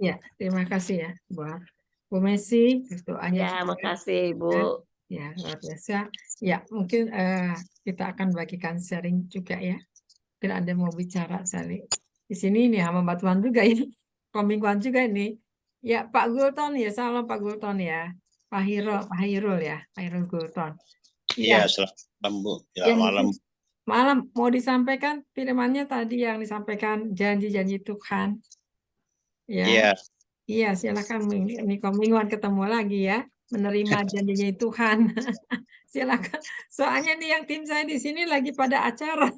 Ya, terima kasih ya buat Bu Messi, doanya Ya, juga. makasih Ibu. Ya, luar biasa. Ya, mungkin kita akan bagikan sharing juga ya. Mungkin ada mau bicara sharing. Di sini nih hamba Tuhan juga ya. Komingguan juga ini. Ya, Pak Gulton ya, salam Pak Gulton ya. Pak Hairul ya, Hairul Gulton. Iya, Iya, selamat malam Bu. ya, Selamat malam. malam mau disampaikan firman-Nya tadi yang disampaikan janji-janji Tuhan. Ya. Iya, Iya, silakan ini mingguan ketemu lagi ya, menerima janjinya Tuhan. Silakan. Soalnya nih yang tim saya di sini lagi pada acara.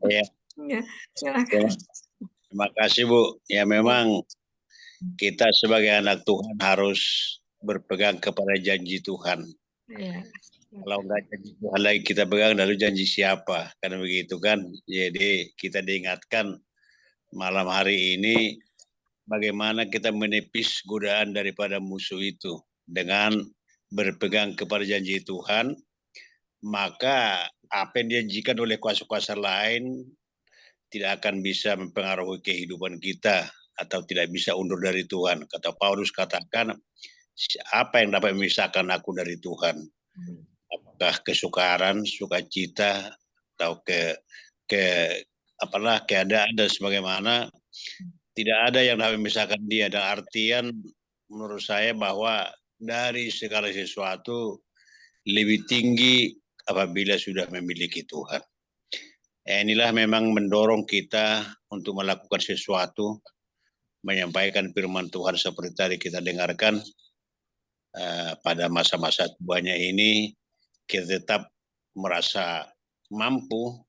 iya. Ya, silakan. Terima kasih Bu. Ya memang kita sebagai anak Tuhan harus berpegang kepada janji Tuhan. Ya. Kalau enggak janji Tuhan lagi kita pegang, lalu janji siapa? Karena begitu kan. Jadi kita diingatkan malam hari ini bagaimana kita menepis godaan daripada musuh itu dengan berpegang kepada janji Tuhan, maka apa yang dijanjikan oleh kuasa-kuasa lain tidak akan bisa mempengaruhi kehidupan kita atau tidak bisa undur dari Tuhan. Kata Paulus katakan, apa yang dapat memisahkan aku dari Tuhan? Apakah kesukaran, sukacita, atau keadaan dan sebagaimana? Tidak ada yang dapat memisahkan dia. Dan artian menurut saya bahwa dari segala sesuatu lebih tinggi apabila sudah memiliki Tuhan. Inilah memang mendorong kita untuk melakukan sesuatu, menyampaikan firman Tuhan seperti tadi kita dengarkan. Pada masa-masa tuanya ini kita tetap merasa mampu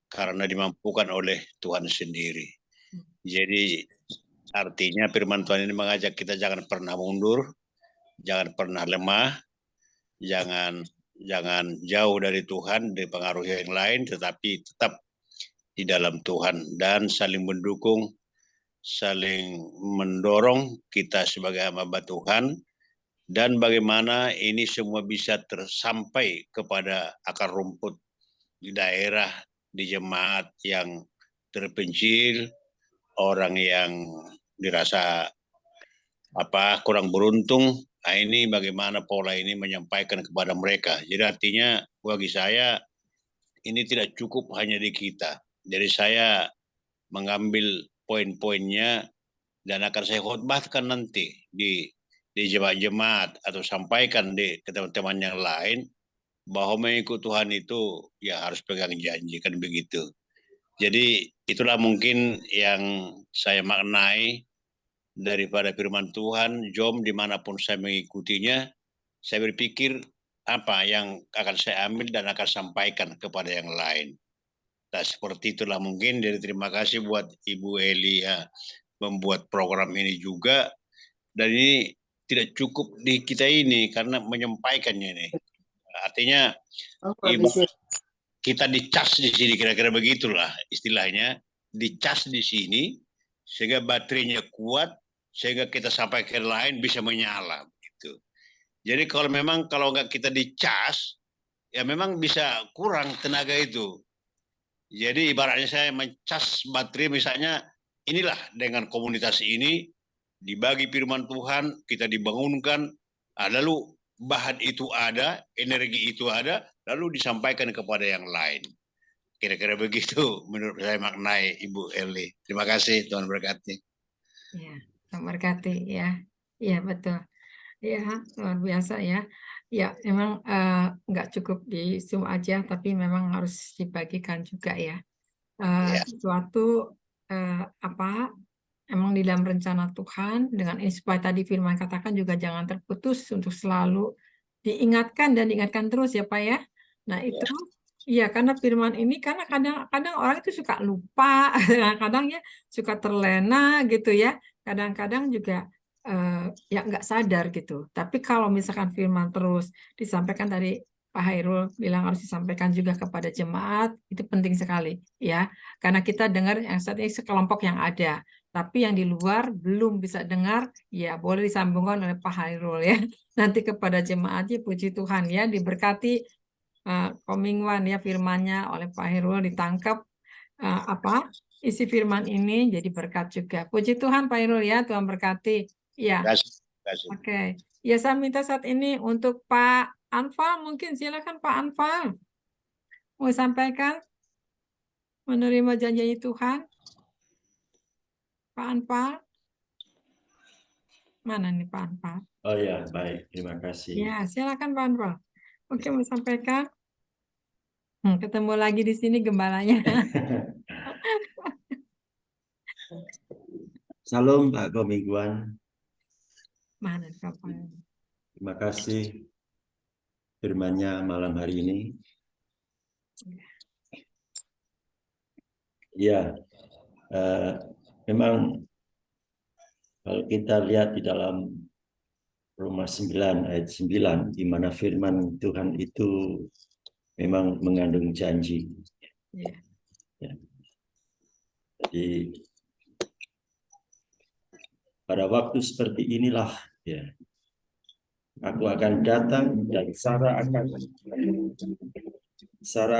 karena dimampukan oleh Tuhan sendiri. Jadi artinya firman Tuhan ini mengajak kita jangan pernah mundur, jangan pernah lemah, jangan jauh dari Tuhan, dipengaruhi yang lain, tetapi tetap di dalam Tuhan dan saling mendukung, saling mendorong kita sebagai hamba Tuhan, dan bagaimana ini semua bisa tersampai kepada akar rumput di daerah, di jemaat yang terpencil, orang yang dirasa kurang beruntung. Nah, ini bagaimana pola ini menyampaikan kepada mereka. Jadi artinya bagi saya ini tidak cukup hanya di kita. Jadi saya mengambil poin-poinnya dan akan saya khotbahkan nanti di jemaat-jemaat atau sampaikan ke teman-teman yang lain bahwa mengikut Tuhan itu ya harus pegang janji, kan begitu. Jadi itulah mungkin yang saya maknai daripada firman Tuhan. Jom dimanapun saya mengikutinya, saya berpikir apa yang akan saya ambil dan akan sampaikan kepada yang lain. Nah, seperti itulah mungkin. Jadi terima kasih buat Ibu Eli ya, membuat program ini juga. Dan ini tidak cukup di kita ini karena menyampaikannya ini. Artinya kita dicas di sini, kira-kira begitulah istilahnya, dicas di sini sehingga baterainya kuat, sehingga kita sampai ke lain bisa menyala gitu. Jadi kalau nggak kita dicas, ya memang bisa kurang tenaga itu. Jadi ibaratnya saya mencas baterai misalnya, inilah dengan komunitas ini dibagi firman Tuhan, kita dibangunkan, lalu bahan itu ada, energi itu ada, lalu disampaikan kepada yang lain. Kira-kira begitu menurut saya maknai Ibu Eli. Terima kasih, Tuhan berkati. Ya, Tuhan berkati ya. Iya betul. Ya, luar biasa ya. Ya, memang nggak cukup di Zoom aja, tapi memang harus dibagikan juga ya. Sesuatu emang di dalam rencana Tuhan, dengan supaya tadi firman katakan juga jangan terputus untuk selalu diingatkan dan diingatkan terus ya Pak ya. Nah itu iya karena firman ini karena kadang-kadang orang itu suka lupa, kadang ya suka terlena gitu ya, kadang-kadang juga ya nggak sadar gitu. Tapi kalau misalkan firman terus disampaikan tadi Pak Hairul bilang harus disampaikan juga kepada jemaat, itu penting sekali ya. Karena kita dengar yang saat ini sekelompok yang ada, tapi yang di luar belum bisa dengar, ya boleh disambungkan oleh Pak Hairul ya. Nanti kepada jemaatnya, puji Tuhan ya, diberkati coming one ya, firmannya oleh Pak Hairul ditangkap apa isi firman ini jadi berkat juga. Puji Tuhan Pak Hairul ya, Tuhan berkati. Ya. Terima kasih. Oke. Ya, saya minta saat ini untuk Pak Anfal, mungkin silakan Pak Anfal. Mau sampaikan menerima janji Tuhan. Pak Anfal. Mana nih Pak Anfal? Oh ya, baik. Terima kasih. Ya, silakan Pak Anfal. Oke, mau sampaikan. Ketemu lagi di sini gembalanya. Salam Pak Komingguan. Mana Bapak? Terima kasih firman-Nya malam hari ini. Ya, memang kalau kita lihat di dalam Roma 9 ayat 9, di mana firman Tuhan itu memang mengandung janji. Ya. Ya. Jadi pada waktu seperti inilah, ya, aku akan datang dan Sarah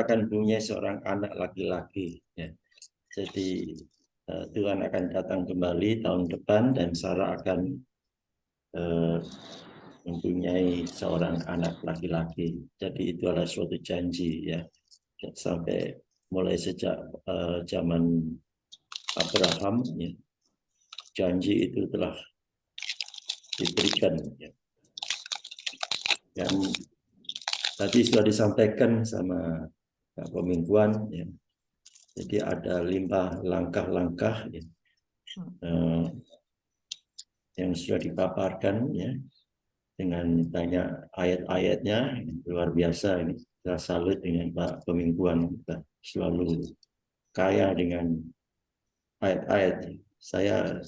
akan punya seorang anak laki-laki. Ya. Jadi Tuhan akan datang kembali tahun depan dan Sarah akan mempunyai seorang anak laki-laki. Jadi itu adalah suatu janji ya. Sampai mulai sejak zaman Abraham ya, janji itu telah diberikan ya. Dan tadi sudah disampaikan sama Pak Komingguan ya. Jadi ada 5 langkah-langkah ya, yang sudah dipaparkan ya, dengan banyak ayat-ayatnya luar biasa ini. Saya salut dengan Pak Komingguan, selalu kaya dengan ayat-ayat. Saya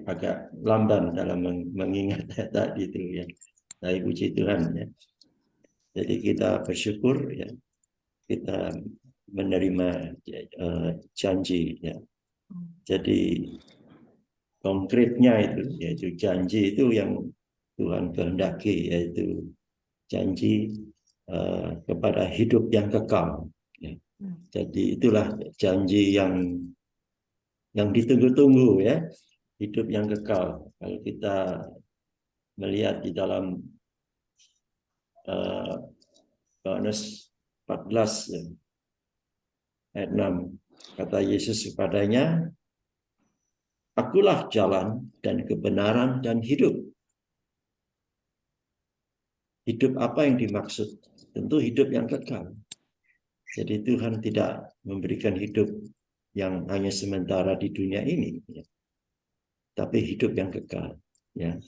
agak lamban dalam mengingat tadi itu ya. Tapi puji Tuhan ya. Jadi kita bersyukur ya, kita menerima janji ya. Jadi konkretnya itu yaitu janji itu yang Tuhan kehendaki, yaitu janji kepada hidup yang kekal ya. Jadi itulah janji yang ditunggu-tunggu ya, hidup yang kekal. Kalau kita melihat di dalam Yohanes 14 ya, ayat 6, kata Yesus kepadanya, akulah jalan dan kebenaran dan hidup. Hidup apa yang dimaksud? Tentu hidup yang kekal. Jadi Tuhan tidak memberikan hidup yang hanya sementara di dunia ini, ya, tapi hidup yang kekal. Ya.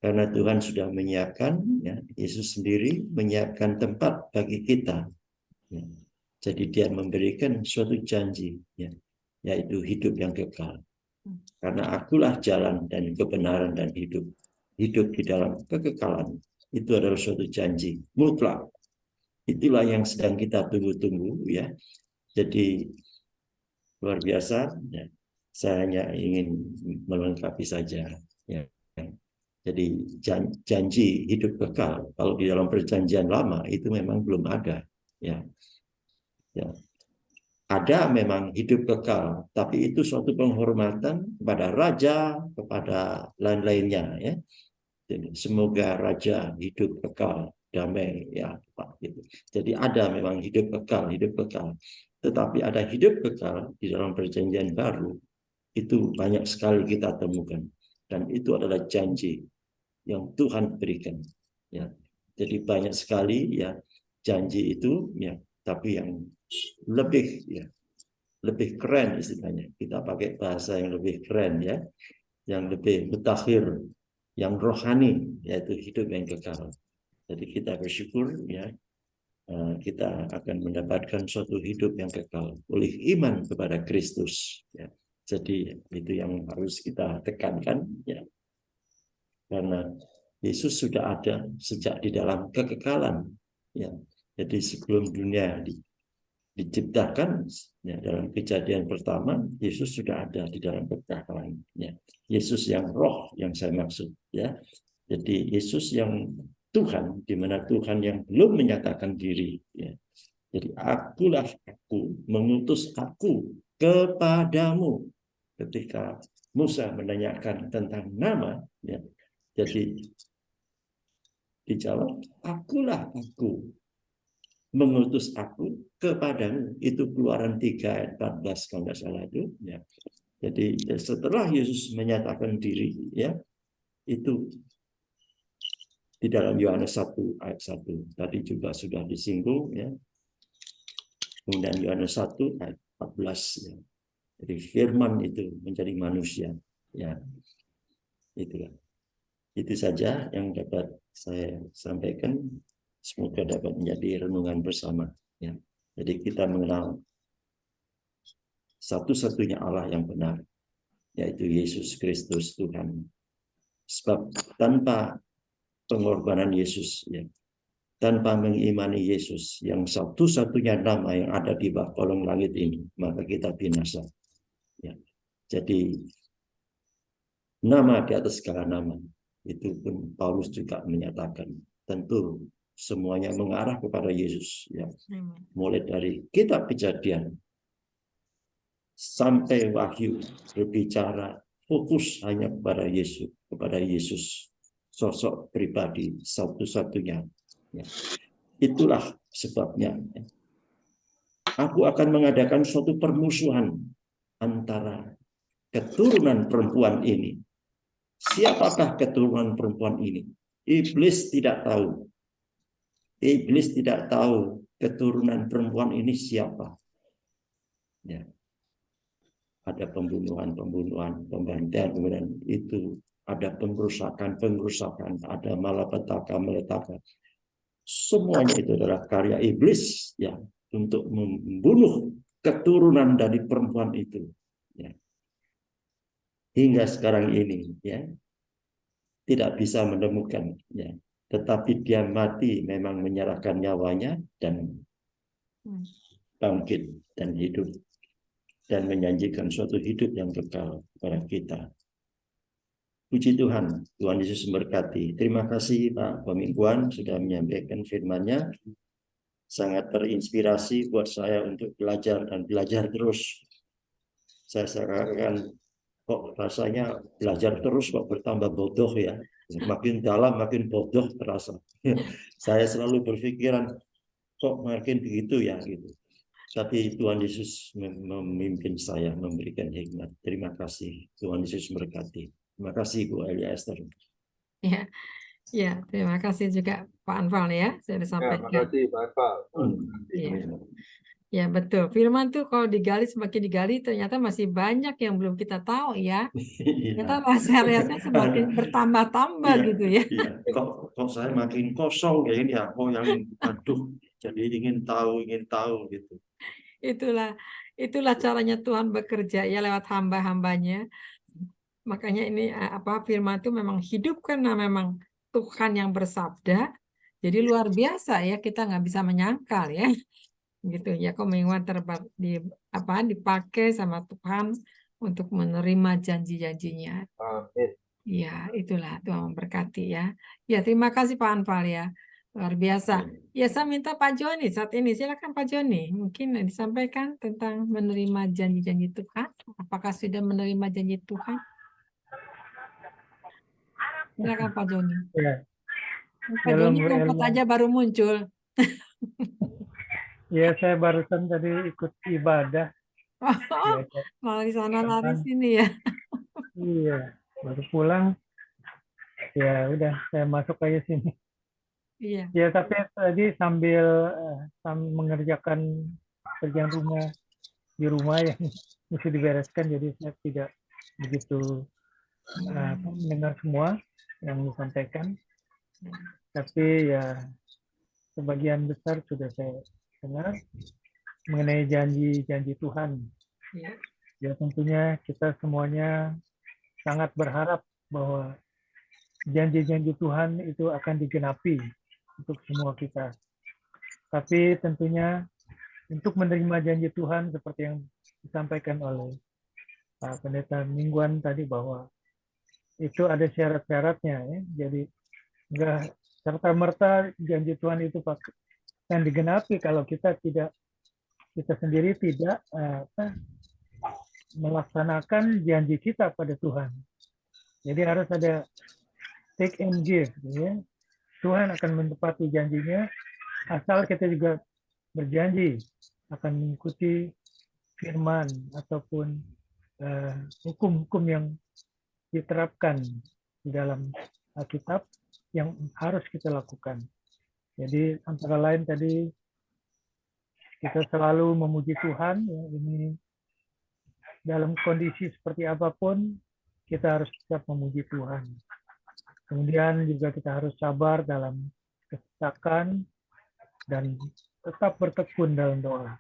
Karena Tuhan sudah menyiapkan, ya, Yesus sendiri menyiapkan tempat bagi kita. Ya. Jadi Dia memberikan suatu janji, ya, yaitu hidup yang kekal. Karena akulah jalan dan kebenaran dan hidup. Hidup di dalam kekekalan. Itu adalah suatu janji mutlak. Itulah yang sedang kita tunggu-tunggu ya. Jadi luar biasa ya. Saya hanya ingin melengkapi saja ya. Jadi janji hidup kekal kalau di dalam perjanjian lama itu memang belum ada ya. Ya. Ada memang hidup kekal, tapi itu suatu penghormatan kepada raja, kepada lain-lainnya ya. Jadi, semoga raja hidup kekal, damai ya Pak gitu. Jadi ada memang hidup kekal. Tetapi ada hidup kekal di dalam perjanjian baru itu banyak sekali kita temukan, dan itu adalah janji yang Tuhan berikan ya. Jadi banyak sekali ya janji itu ya, tapi yang lebih keren istilahnya. Kita pakai bahasa yang lebih keren ya, yang lebih mutakhir, yang rohani, yaitu hidup yang kekal. Jadi kita bersyukur ya, kita akan mendapatkan suatu hidup yang kekal oleh iman kepada Kristus. Ya. Jadi itu yang harus kita tekankan ya, karena Yesus sudah ada sejak di dalam kekekalan. Ya, jadi sebelum dunia diciptakan, ya, dalam kejadian pertama Yesus sudah ada di dalam penciptaan. Ya, Yesus yang roh yang saya maksud. Ya, jadi Yesus yang Tuhan, di mana Tuhan yang belum menyatakan diri. Ya. Jadi akulah aku, mengutus aku kepadamu. Ketika Musa menanyakan tentang nama, ya, jadi dijawab, akulah aku, mengutus aku kepadamu. Itu Keluaran 3 ayat 14 kalau nggak salah itu. Ya. Jadi setelah Yesus menyatakan diri, ya, itu di dalam Yohanes 1 ayat 1 tadi juga sudah disinggung, ya. Kemudian Yohanes 1 ayat 14, ya. Jadi firman itu menjadi manusia, ya. Itulah. Itu saja yang dapat saya sampaikan. Semoga dapat menjadi renungan bersama, ya. Jadi kita mengenal satu-satunya Allah yang benar, yaitu Yesus Kristus Tuhan. Sebab tanpa pengorbanan Yesus, ya, tanpa mengimani Yesus yang satu-satunya nama yang ada di bawah kolong langit ini, maka kita binasa. Ya. Jadi nama di atas segala nama, itu pun Paulus juga menyatakan tentu semuanya mengarah kepada Yesus. Ya. Mulai dari kitab Kejadian sampai Wahyu berbicara fokus hanya kepada Yesus, sosok pribadi satu-satunya. Ya. Itulah sebabnya aku akan mengadakan suatu permusuhan antara keturunan perempuan ini. Siapakah keturunan perempuan ini? Iblis tidak tahu. Iblis tidak tahu keturunan perempuan ini siapa. Ya. Ada pembunuhan, pembantaian, kemudian itu ada pengerusakan, ada malapetaka. Semuanya itu adalah karya iblis, ya, untuk membunuh keturunan dari perempuan itu. Ya. Hingga sekarang ini, ya, tidak bisa menemukan, ya. Tetapi dia mati memang menyerahkan nyawanya dan bangkit dan hidup dan menjanjikan suatu hidup yang kekal kepada kita. Puji Tuhan, Tuhan Yesus memberkati. Terima kasih Pak Pemingguan sudah menyampaikan firman-Nya. Sangat terinspirasi buat saya untuk belajar dan belajar terus. Saya sekarang kok rasanya belajar terus kok bertambah bodoh, ya. Makin dalam makin bodoh terasa. Saya selalu berpikiran kok makin begitu, ya, gitu. Tapi Tuhan Yesus memimpin saya, memberikan hikmat. Terima kasih. Tuhan Yesus memberkati. Terima kasih Bu Elia Esther. Ya, ya, terima kasih juga Pak Anwar ya, saya Ya, disampaikan. terima kasih Pak Anwar. Iya. Ya, betul. Firman tuh kalau digali semakin digali ternyata masih banyak yang belum kita tahu, ya. Ternyata rahasia-rahasianya semakin bertambah-tambah Iya, gitu, ya. iya. Kok saya makin kosong ya ini, ya. Kok yang aduh, jadi ingin tahu gitu. Itulah caranya Tuhan bekerja ya lewat hamba-hambanya. Makanya ini firman itu memang hidup karena memang Tuhan yang bersabda. Jadi luar biasa ya, kita nggak bisa menyangkal, ya. Gitu ya, komitmen dipakai sama Tuhan untuk menerima janji-janjinya. Amin. Ya, itulah Tuhan memberkati, ya. Ya, terima kasih Pak Anwar, ya. Luar biasa. Ya, saya minta Pak Joni saat ini. Silakan Pak Joni. Mungkin disampaikan tentang menerima janji-janji Tuhan. Apakah sudah menerima janji Tuhan? Silakan Pak Joni. Ya, Pak Joni rumput aja baru muncul. ya, saya barusan tadi ikut ibadah. Oh, lari sana lari sini, ya. Iya, baru pulang. Ya udah, saya masuk aja sini. Iya. Ya, tapi tadi sambil mengerjakan kerjaan rumah di rumah yang mesti dibereskan, jadi saya tidak begitu mendengar semua yang disampaikan. Tapi ya sebagian besar sudah saya dengar mengenai janji-janji Tuhan. Ya, tentunya kita semuanya sangat berharap bahwa janji-janji Tuhan itu akan digenapi untuk semua kita. Tapi tentunya untuk menerima janji Tuhan seperti yang disampaikan oleh Pak Pendeta mingguan tadi bahwa itu ada syarat-syaratnya ya. Jadi enggak serta-merta janji Tuhan itu akan digenapi kalau kita sendiri tidak melaksanakan janji kita pada Tuhan. Jadi harus ada take and give ya. Tuhan akan menepati janjinya asal kita juga berjanji akan mengikuti firman ataupun hukum-hukum yang diterapkan di dalam Alkitab yang harus kita lakukan. Jadi antara lain tadi kita selalu memuji Tuhan, ya, ini dalam kondisi seperti apapun kita harus tetap memuji Tuhan. Kemudian juga kita harus sabar dalam kesesakan dan tetap bertekun dalam doa.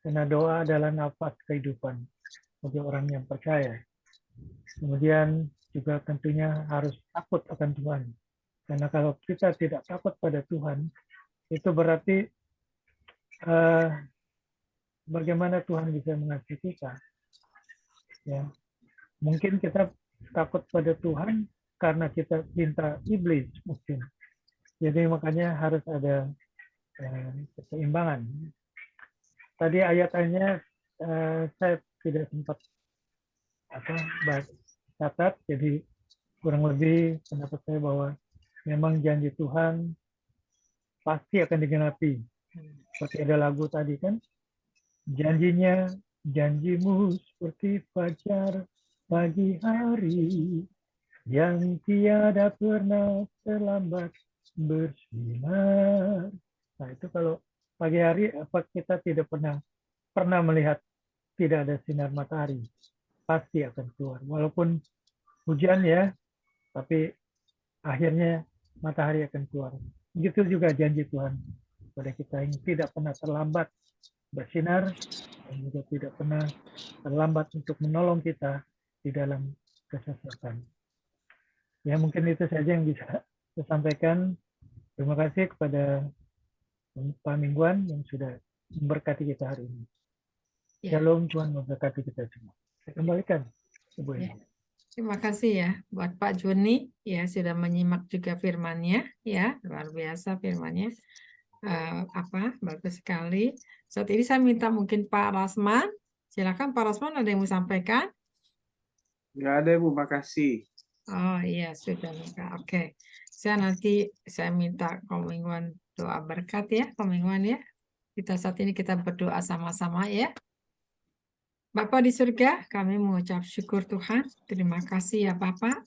Karena doa adalah nafas kehidupan bagi orang yang percaya. Kemudian juga tentunya harus takut akan Tuhan. Karena kalau kita tidak takut pada Tuhan, itu berarti bagaimana Tuhan bisa mengasihi kita. Ya. Mungkin kita takut pada Tuhan karena kita cinta iblis mungkin. Jadi makanya harus ada keseimbangan. Tadi ayat-ayatnya saya tidak sempat catat, jadi kurang lebih pendapat saya bahwa memang janji Tuhan pasti akan digenapi. Seperti ada lagu tadi kan, janjimu seperti fajar pagi hari yang tiada pernah terlambat bersinar. Nah itu kalau pagi hari apa kita tidak pernah melihat tidak ada sinar matahari, pasti akan keluar. Walaupun hujan ya, tapi akhirnya matahari akan keluar. Begitu juga janji Tuhan pada kita yang tidak pernah terlambat bersinar dan juga tidak pernah terlambat untuk menolong kita di dalam kesesatan. Ya mungkin itu saja yang bisa saya sampaikan. Terima kasih kepada Pak Mingguan yang sudah memberkati kita hari ini. Shalom, Tuhan memberkati kita semua. Saya kembalikan Ibu Eni. Terima kasih ya buat Pak Joni ya sudah menyimak juga firman-Nya ya, luar biasa firman-Nya. Bagus sekali. Saat ini saya minta mungkin Pak Rasman. Silakan Pak Rasman, ada yang mau sampaikan? Nggak ada, Ibu, makasih. Oh iya, sudah. Oke. Saya minta Komingwan doa berkat ya, Komingwan ya. Saat ini kita berdoa sama-sama ya. Bapa di surga, kami mengucap syukur Tuhan. Terima kasih ya Bapak.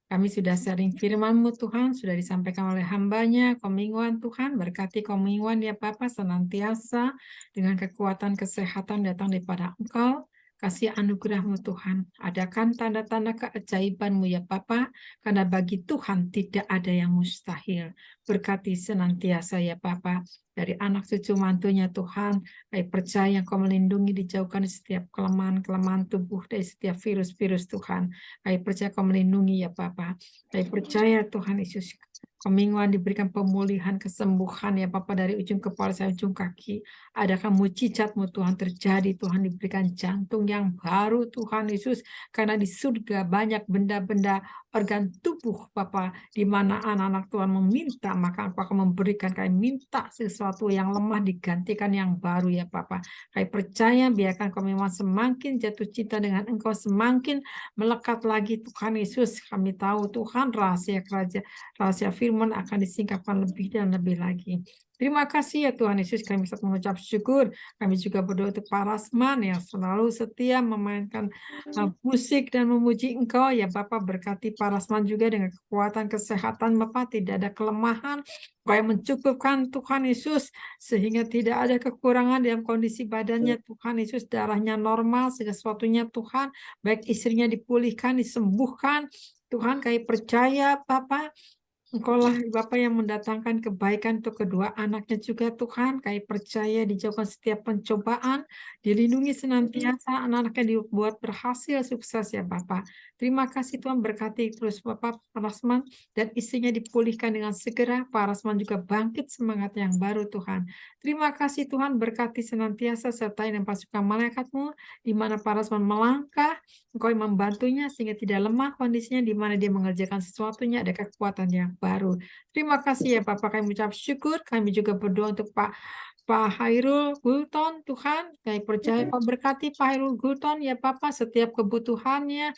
Kami sudah sharing firman-Mu Tuhan, sudah disampaikan oleh hamba-Nya, Komingwan Tuhan. Berkati Komingwan ya Bapak senantiasa dengan kekuatan kesehatan datang daripada Engkau. Kasih anugerah-Mu Tuhan. Adakan tanda-tanda keajaiban-Mu ya Bapa, karena bagi Tuhan tidak ada yang mustahil. Berkati senantiasa ya Bapa, dari anak cucu mantunya Tuhan, kami percaya Engkau melindungi, dijauhkan dari setiap kelemahan tubuh, dari setiap virus-virus Tuhan. Kami percaya Engkau melindungi ya Bapa. Kami percaya Tuhan Yesus, Komingwan diberikan pemulihan, kesembuhan ya Bapak dari ujung kepala sampai ujung kaki. Adakah mujizat-Mu Tuhan terjadi, Tuhan diberikan jantung yang baru Tuhan Yesus, karena di surga banyak benda-benda organ tubuh Bapak, di mana anak-anak Tuhan meminta, maka Engkau akan memberikan. Kami minta sesuatu yang lemah digantikan yang baru ya Bapak. Kami percaya biarkan Komingwan semakin jatuh cinta dengan Engkau, semakin melekat lagi Tuhan Yesus. Kami tahu Tuhan rahasia kerajaan, rahasia firman akan disingkapkan lebih dan lebih lagi. Terima kasih ya Tuhan Yesus, kami bisa mengucap syukur. Kami juga berdoa untuk Pak Rasman yang selalu setia memainkan musik dan memuji Engkau. Ya Bapak, berkati Pak Rasman juga dengan kekuatan kesehatan Bapak, tidak ada kelemahan. Engkau yang mencukupkan Tuhan Yesus, sehingga tidak ada kekurangan dalam kondisi badannya Tuhan Yesus, darahnya normal, segala sesuatunya Tuhan, baik istrinya dipulihkan, disembuhkan. Tuhan, kami percaya Bapak, Engkaulah Bapa yang mendatangkan kebaikan untuk kedua anaknya juga Tuhan. Kami percaya dijauhkan setiap pencobaan, dilindungi senantiasa, anak-anaknya dibuat berhasil sukses ya Bapa. Terima kasih Tuhan, berkati terus Bapak Rasman dan istrinya dipulihkan dengan segera. Pak Rasman juga bangkit semangat yang baru Tuhan. Terima kasih Tuhan, berkati senantiasa sertai dan pasukan malaikat-Mu di mana Pak Rasman melangkah, Engkau yang membantunya sehingga tidak lemah kondisinya, di mana dia mengerjakan sesuatunya ada kekuatan yang baru. Terima kasih ya Bapak, kami ucap syukur. Kami juga berdoa untuk Pak Hairul Gulton, Tuhan. Kami percaya Kau berkati Pak Hairul Gulton ya Bapak, setiap kebutuhannya.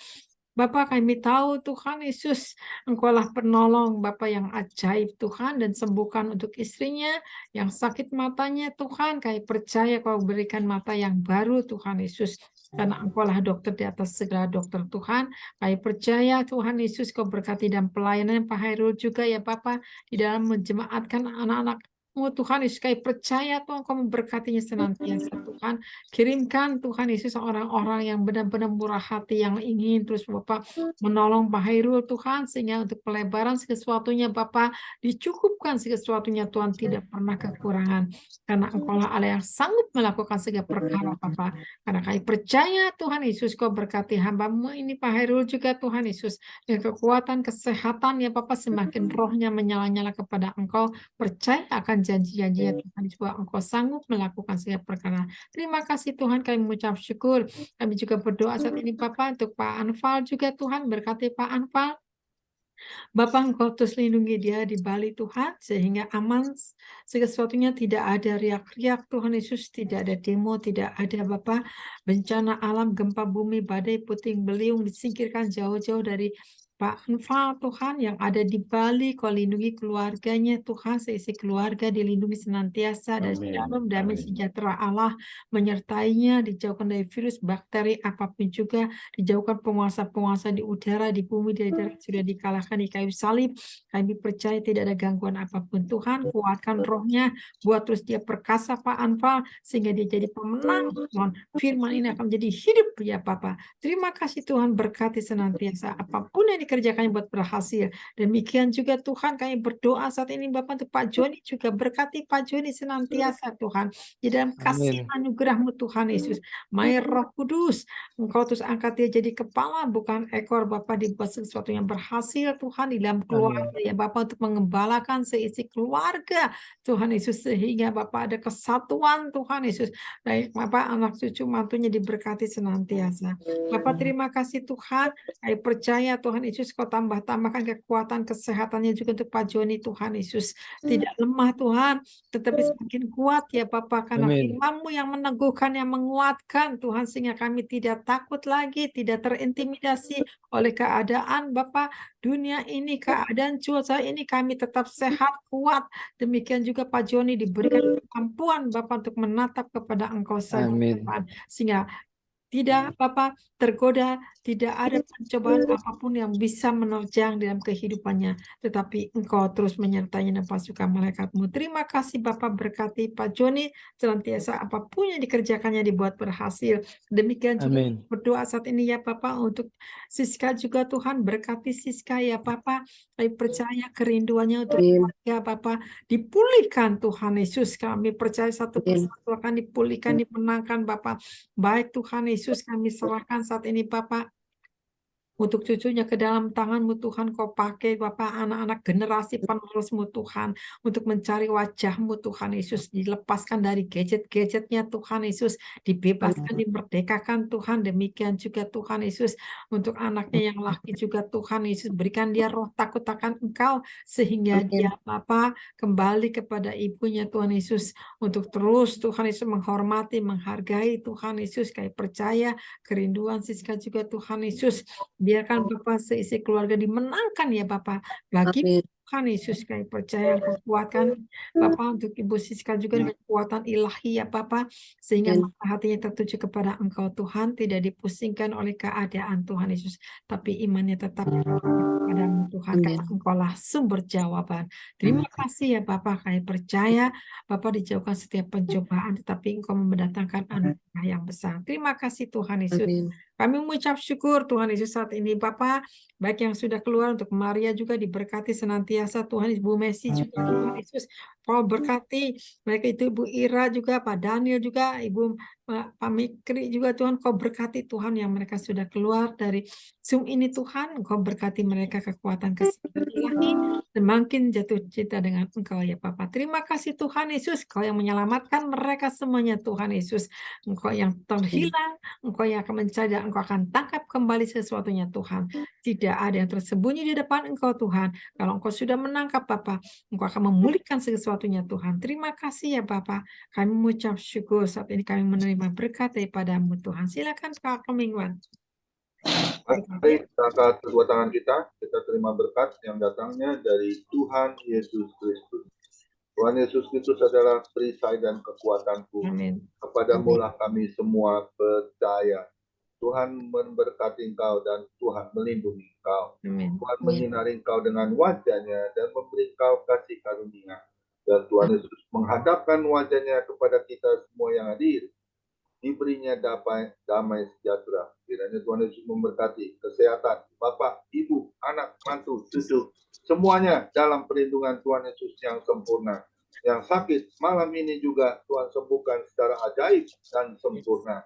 Bapak, kami tahu Tuhan Yesus, Engkaulah penolong Bapak yang ajaib Tuhan, dan sembuhkan untuk istrinya yang sakit matanya Tuhan. Kami percaya Kau berikan mata yang baru Tuhan Yesus, karena Engkaulah dokter di atas segala dokter Tuhan. Kami percaya Tuhan Yesus Kau berkati dan pelayanan Pak Hairul juga ya Bapak, di dalam menjemaatkan anak-anak Tuhan Yesus. Kami percaya Tuhan Kau memberkatinya senantiasa Tuhan. Kirimkan Tuhan Yesus orang-orang yang benar-benar murah hati, yang ingin terus Bapak menolong Pak Hairul Tuhan, sehingga untuk pelebaran sesuatunya Bapak dicukupkan sesuatunya Tuhan, tidak pernah kekurangan, karena Engkaulah Allah yang sanggup melakukan segala perkara Bapak. Karena kami percaya Tuhan Yesus Kau berkati hamba-Mu ini Pak Hairul juga Tuhan Yesus, dengan kekuatan kesehatan ya Bapak, semakin rohnya menyala-nyala kepada Engkau, percaya akan janji-janji Tuhan Yesus bahwa Engkau sanggup melakukan segala perkara. Terima kasih Tuhan, kami mengucap syukur. Kami juga berdoa saat ini Bapak untuk Pak Anfal juga Tuhan, berkati Pak Anfal. Bapak Engkau terus lindungi dia di Bali Tuhan, sehingga aman segala sesuatunya, tidak ada riak-riak Tuhan Yesus, tidak ada demo, tidak ada Bapak bencana alam, gempa bumi, badai, puting beliung, disingkirkan jauh-jauh dari Pak Anfal Tuhan yang ada di Bali. Kau lindungi keluarganya Tuhan, seisi keluarga dilindungi senantiasa, dan Amin. shalom damai Amin. sejahtera Allah menyertainya, dijauhkan dari virus, bakteri, apapun juga, dijauhkan penguasa-penguasa di udara, di bumi, di darat sudah dikalahkan di kayu salib. Kami percaya tidak ada gangguan apapun Tuhan. Kuatkan rohnya, buat terus dia perkasa Pak Anfal, sehingga dia jadi pemenang Tuhan. Firman ini akan menjadi hidup ya Bapak. Terima kasih Tuhan, berkati senantiasa apapun yang dikerjakannya buat berhasil. Demikian juga Tuhan, kami berdoa saat ini Bapak untuk Pak Joni juga, berkati Pak Joni senantiasa Tuhan, di dalam kasih Amin. anugerah-Mu Tuhan Yesus. Mai Roh Kudus, Engkau terus angkat dia jadi kepala bukan ekor Bapak, dibuat sesuatu yang berhasil Tuhan di dalam keluarga ya Bapak, untuk mengembalakan seisi keluarga Tuhan Yesus, sehingga Bapak ada kesatuan Tuhan Yesus. Baik Bapak, anak cucu mantunya diberkati senantiasa. Bapak terima kasih Tuhan, saya percaya Tuhan Yesus Kau tambahkan kekuatan kesehatannya juga untuk Pak Joni Tuhan Yesus. Tidak lemah Tuhan, tetapi semakin kuat ya Bapak, karena Amin. firman-Mu yang meneguhkan, yang menguatkan Tuhan, sehingga kami tidak takut lagi, tidak terintimidasi oleh keadaan Bapak dunia ini, keadaan cuaca ini. Kami tetap sehat, kuat. Demikian juga Pak Joni diberikan kemampuan Bapak untuk menatap kepada Engkau saja Amin. Tuhan, sehingga tidak Bapak tergoda, tidak ada pencobaan apapun yang bisa menerjang dalam kehidupannya, tetapi Engkau terus menyertainya dan pasukan malaikat-Mu. Terima kasih Bapak, berkati Pak Joni senantiasa apapun yang dikerjakannya dibuat berhasil. Demikian juga Amin. berdoa saat ini ya Bapak untuk Siska juga Tuhan, berkati Siska ya Bapak. Kami percaya kerinduannya untuk keluarga Bapak dipulihkan Tuhan Yesus. Kami percaya satu persatu akan dipulihkan, dimenangkan Bapak. Baik Tuhan Yesus, kami serahkan saat ini Bapak untuk cucunya ke dalam tangan-Mu Tuhan. Kau pakai Bapak anak-anak generasi penerus-Mu Tuhan, untuk mencari wajah-Mu Tuhan Yesus, dilepaskan dari gadget-gadgetnya Tuhan Yesus, dibebaskan, dimerdekakan Tuhan. Demikian juga Tuhan Yesus untuk anaknya yang laki juga Tuhan Yesus, berikan dia roh takut akan Engkau, sehingga dia Bapak kembali kepada ibunya Tuhan Yesus, untuk terus Tuhan Yesus menghormati, menghargai Tuhan Yesus. Kami percaya kerinduan Siska juga Tuhan Yesus, biarkan Bapak seisi keluarga dimenangkan ya Bapak. Bagi Tuhan Yesus kami percaya Engkau kuatkan Bapak untuk Ibu Siska juga dengan kekuatan ilahi ya Bapak, sehingga mata hatinya tertuju kepada Engkau Tuhan, tidak dipusingkan oleh keadaan Tuhan Yesus, tapi imannya tetap kepadamu kepadamu Tuhan, karena Engkaulah sumber jawaban. Terima kasih ya Bapa, kami percaya Bapa dijauhkan setiap pencobaan, tetapi Engkau mendatangkan anugerah yang besar. Terima kasih Tuhan Yesus. Kami mengucap syukur Tuhan Yesus saat ini Bapa, baik yang sudah keluar untuk Maria juga diberkati senantiasa Tuhan, Ibu Messi juga Tuhan Yesus. Kau berkati mereka itu Ibu Ira juga, Pak Daniel juga, Ibu Pak Mikri juga Tuhan, Kau berkati Tuhan yang mereka sudah keluar dari Zoom ini Tuhan, Kau berkati mereka kekuatan kesehatan ilahi dan makin jatuh cinta dengan Engkau ya Bapa. Terima kasih Tuhan Yesus, Kau yang menyelamatkan mereka semuanya Tuhan Yesus. Engkau yang terhilang, Engkau yang akan mencari, Engkau akan tangkap kembali sesuatunya Tuhan. Tidak ada yang tersembunyi di depan Engkau Tuhan. Kalau Engkau sudah menangkap Bapa, Engkau akan memulihkan sesuatunya Tuhan. Terima kasih ya Bapa. Kami mengucap syukur saat ini kami menerima berkat daripada-Mu Tuhan. Silakan Pak Komingwan. Mari kita angkat kedua tangan kita terima berkat yang datangnya dari Tuhan Yesus Kristus. Tuhan Yesus Kristus adalah perisai dan kekuatanku. Amin. Kepadamu lah kami semua percaya. Tuhan memberkati engkau dan Tuhan melindungi engkau. Amin. Tuhan menyinari engkau dengan wajahnya dan memberi engkau kasih karunia. Dan Tuhan Yesus menghadapkan wajahnya kepada kita semua yang hadir. Diberinya damai sejahtera. Kiranya Tuhan Yesus memberkati kesehatan Bapak, Ibu, anak, mantu, cucu, semuanya dalam perlindungan Tuhan Yesus yang sempurna. Yang sakit malam ini juga Tuhan sembuhkan secara ajaib dan sempurna.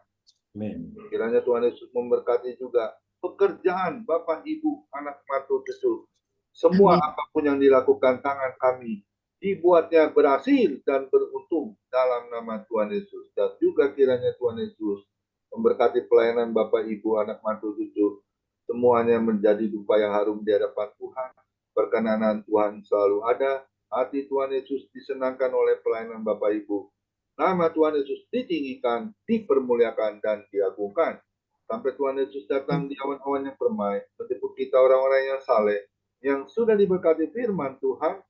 Amin. Kiranya Tuhan Yesus memberkati juga pekerjaan Bapak, Ibu, anak, mantu, cucu. Semua apapun yang dilakukan tangan kami, dibuatnya berhasil dan beruntung dalam nama Tuhan Yesus. Dan juga kiranya Tuhan Yesus memberkati pelayanan Bapak, Ibu, anak, mantu, cucu. Semuanya menjadi dupa yang harum di hadapan Tuhan. Perkenanan Tuhan selalu ada. Hati Tuhan Yesus disenangkan oleh pelayanan Bapak Ibu. Nama Tuhan Yesus ditinggikan, dipermuliakan, dan diagungkan. Sampai Tuhan Yesus datang di awan-awan yang permai, menjemput kita orang-orang yang saleh, yang sudah diberkati firman Tuhan.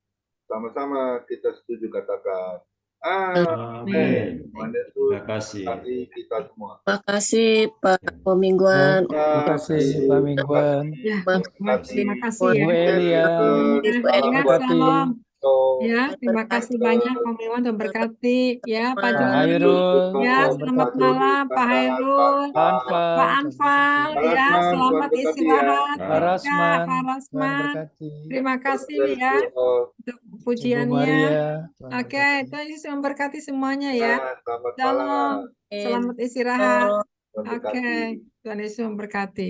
Sama-sama kita setuju katakan. Amin. Tuhan Yesus Terima kasih. berkati kita semua. Terima kasih Pak Komingwan. Terima kasih Pak Mingguan. Ya, terima kasih Bu ya. Elia. Ya, salam. Ya, terima kasih banyak Pak Mingguan Tuhan berkati. Ya, Pak Pak Joni. Hairul. Ya, Tuhan selamat berkati. malam Pak Hairul. Pak Anfal. Pak Anfal, ya, selamat istirahat. Pak Rasman. Pak Tuhan Rasman. berkati. Terima kasih ya untuk Ibu pujiannya. Maria. Tuhan Oke, berkati. Tuhan Yesus memberkati semuanya ya. Selamat Shalom, malam. selamat istirahat. Tuhan berkati. Oke, Tuhan Yesus memberkati.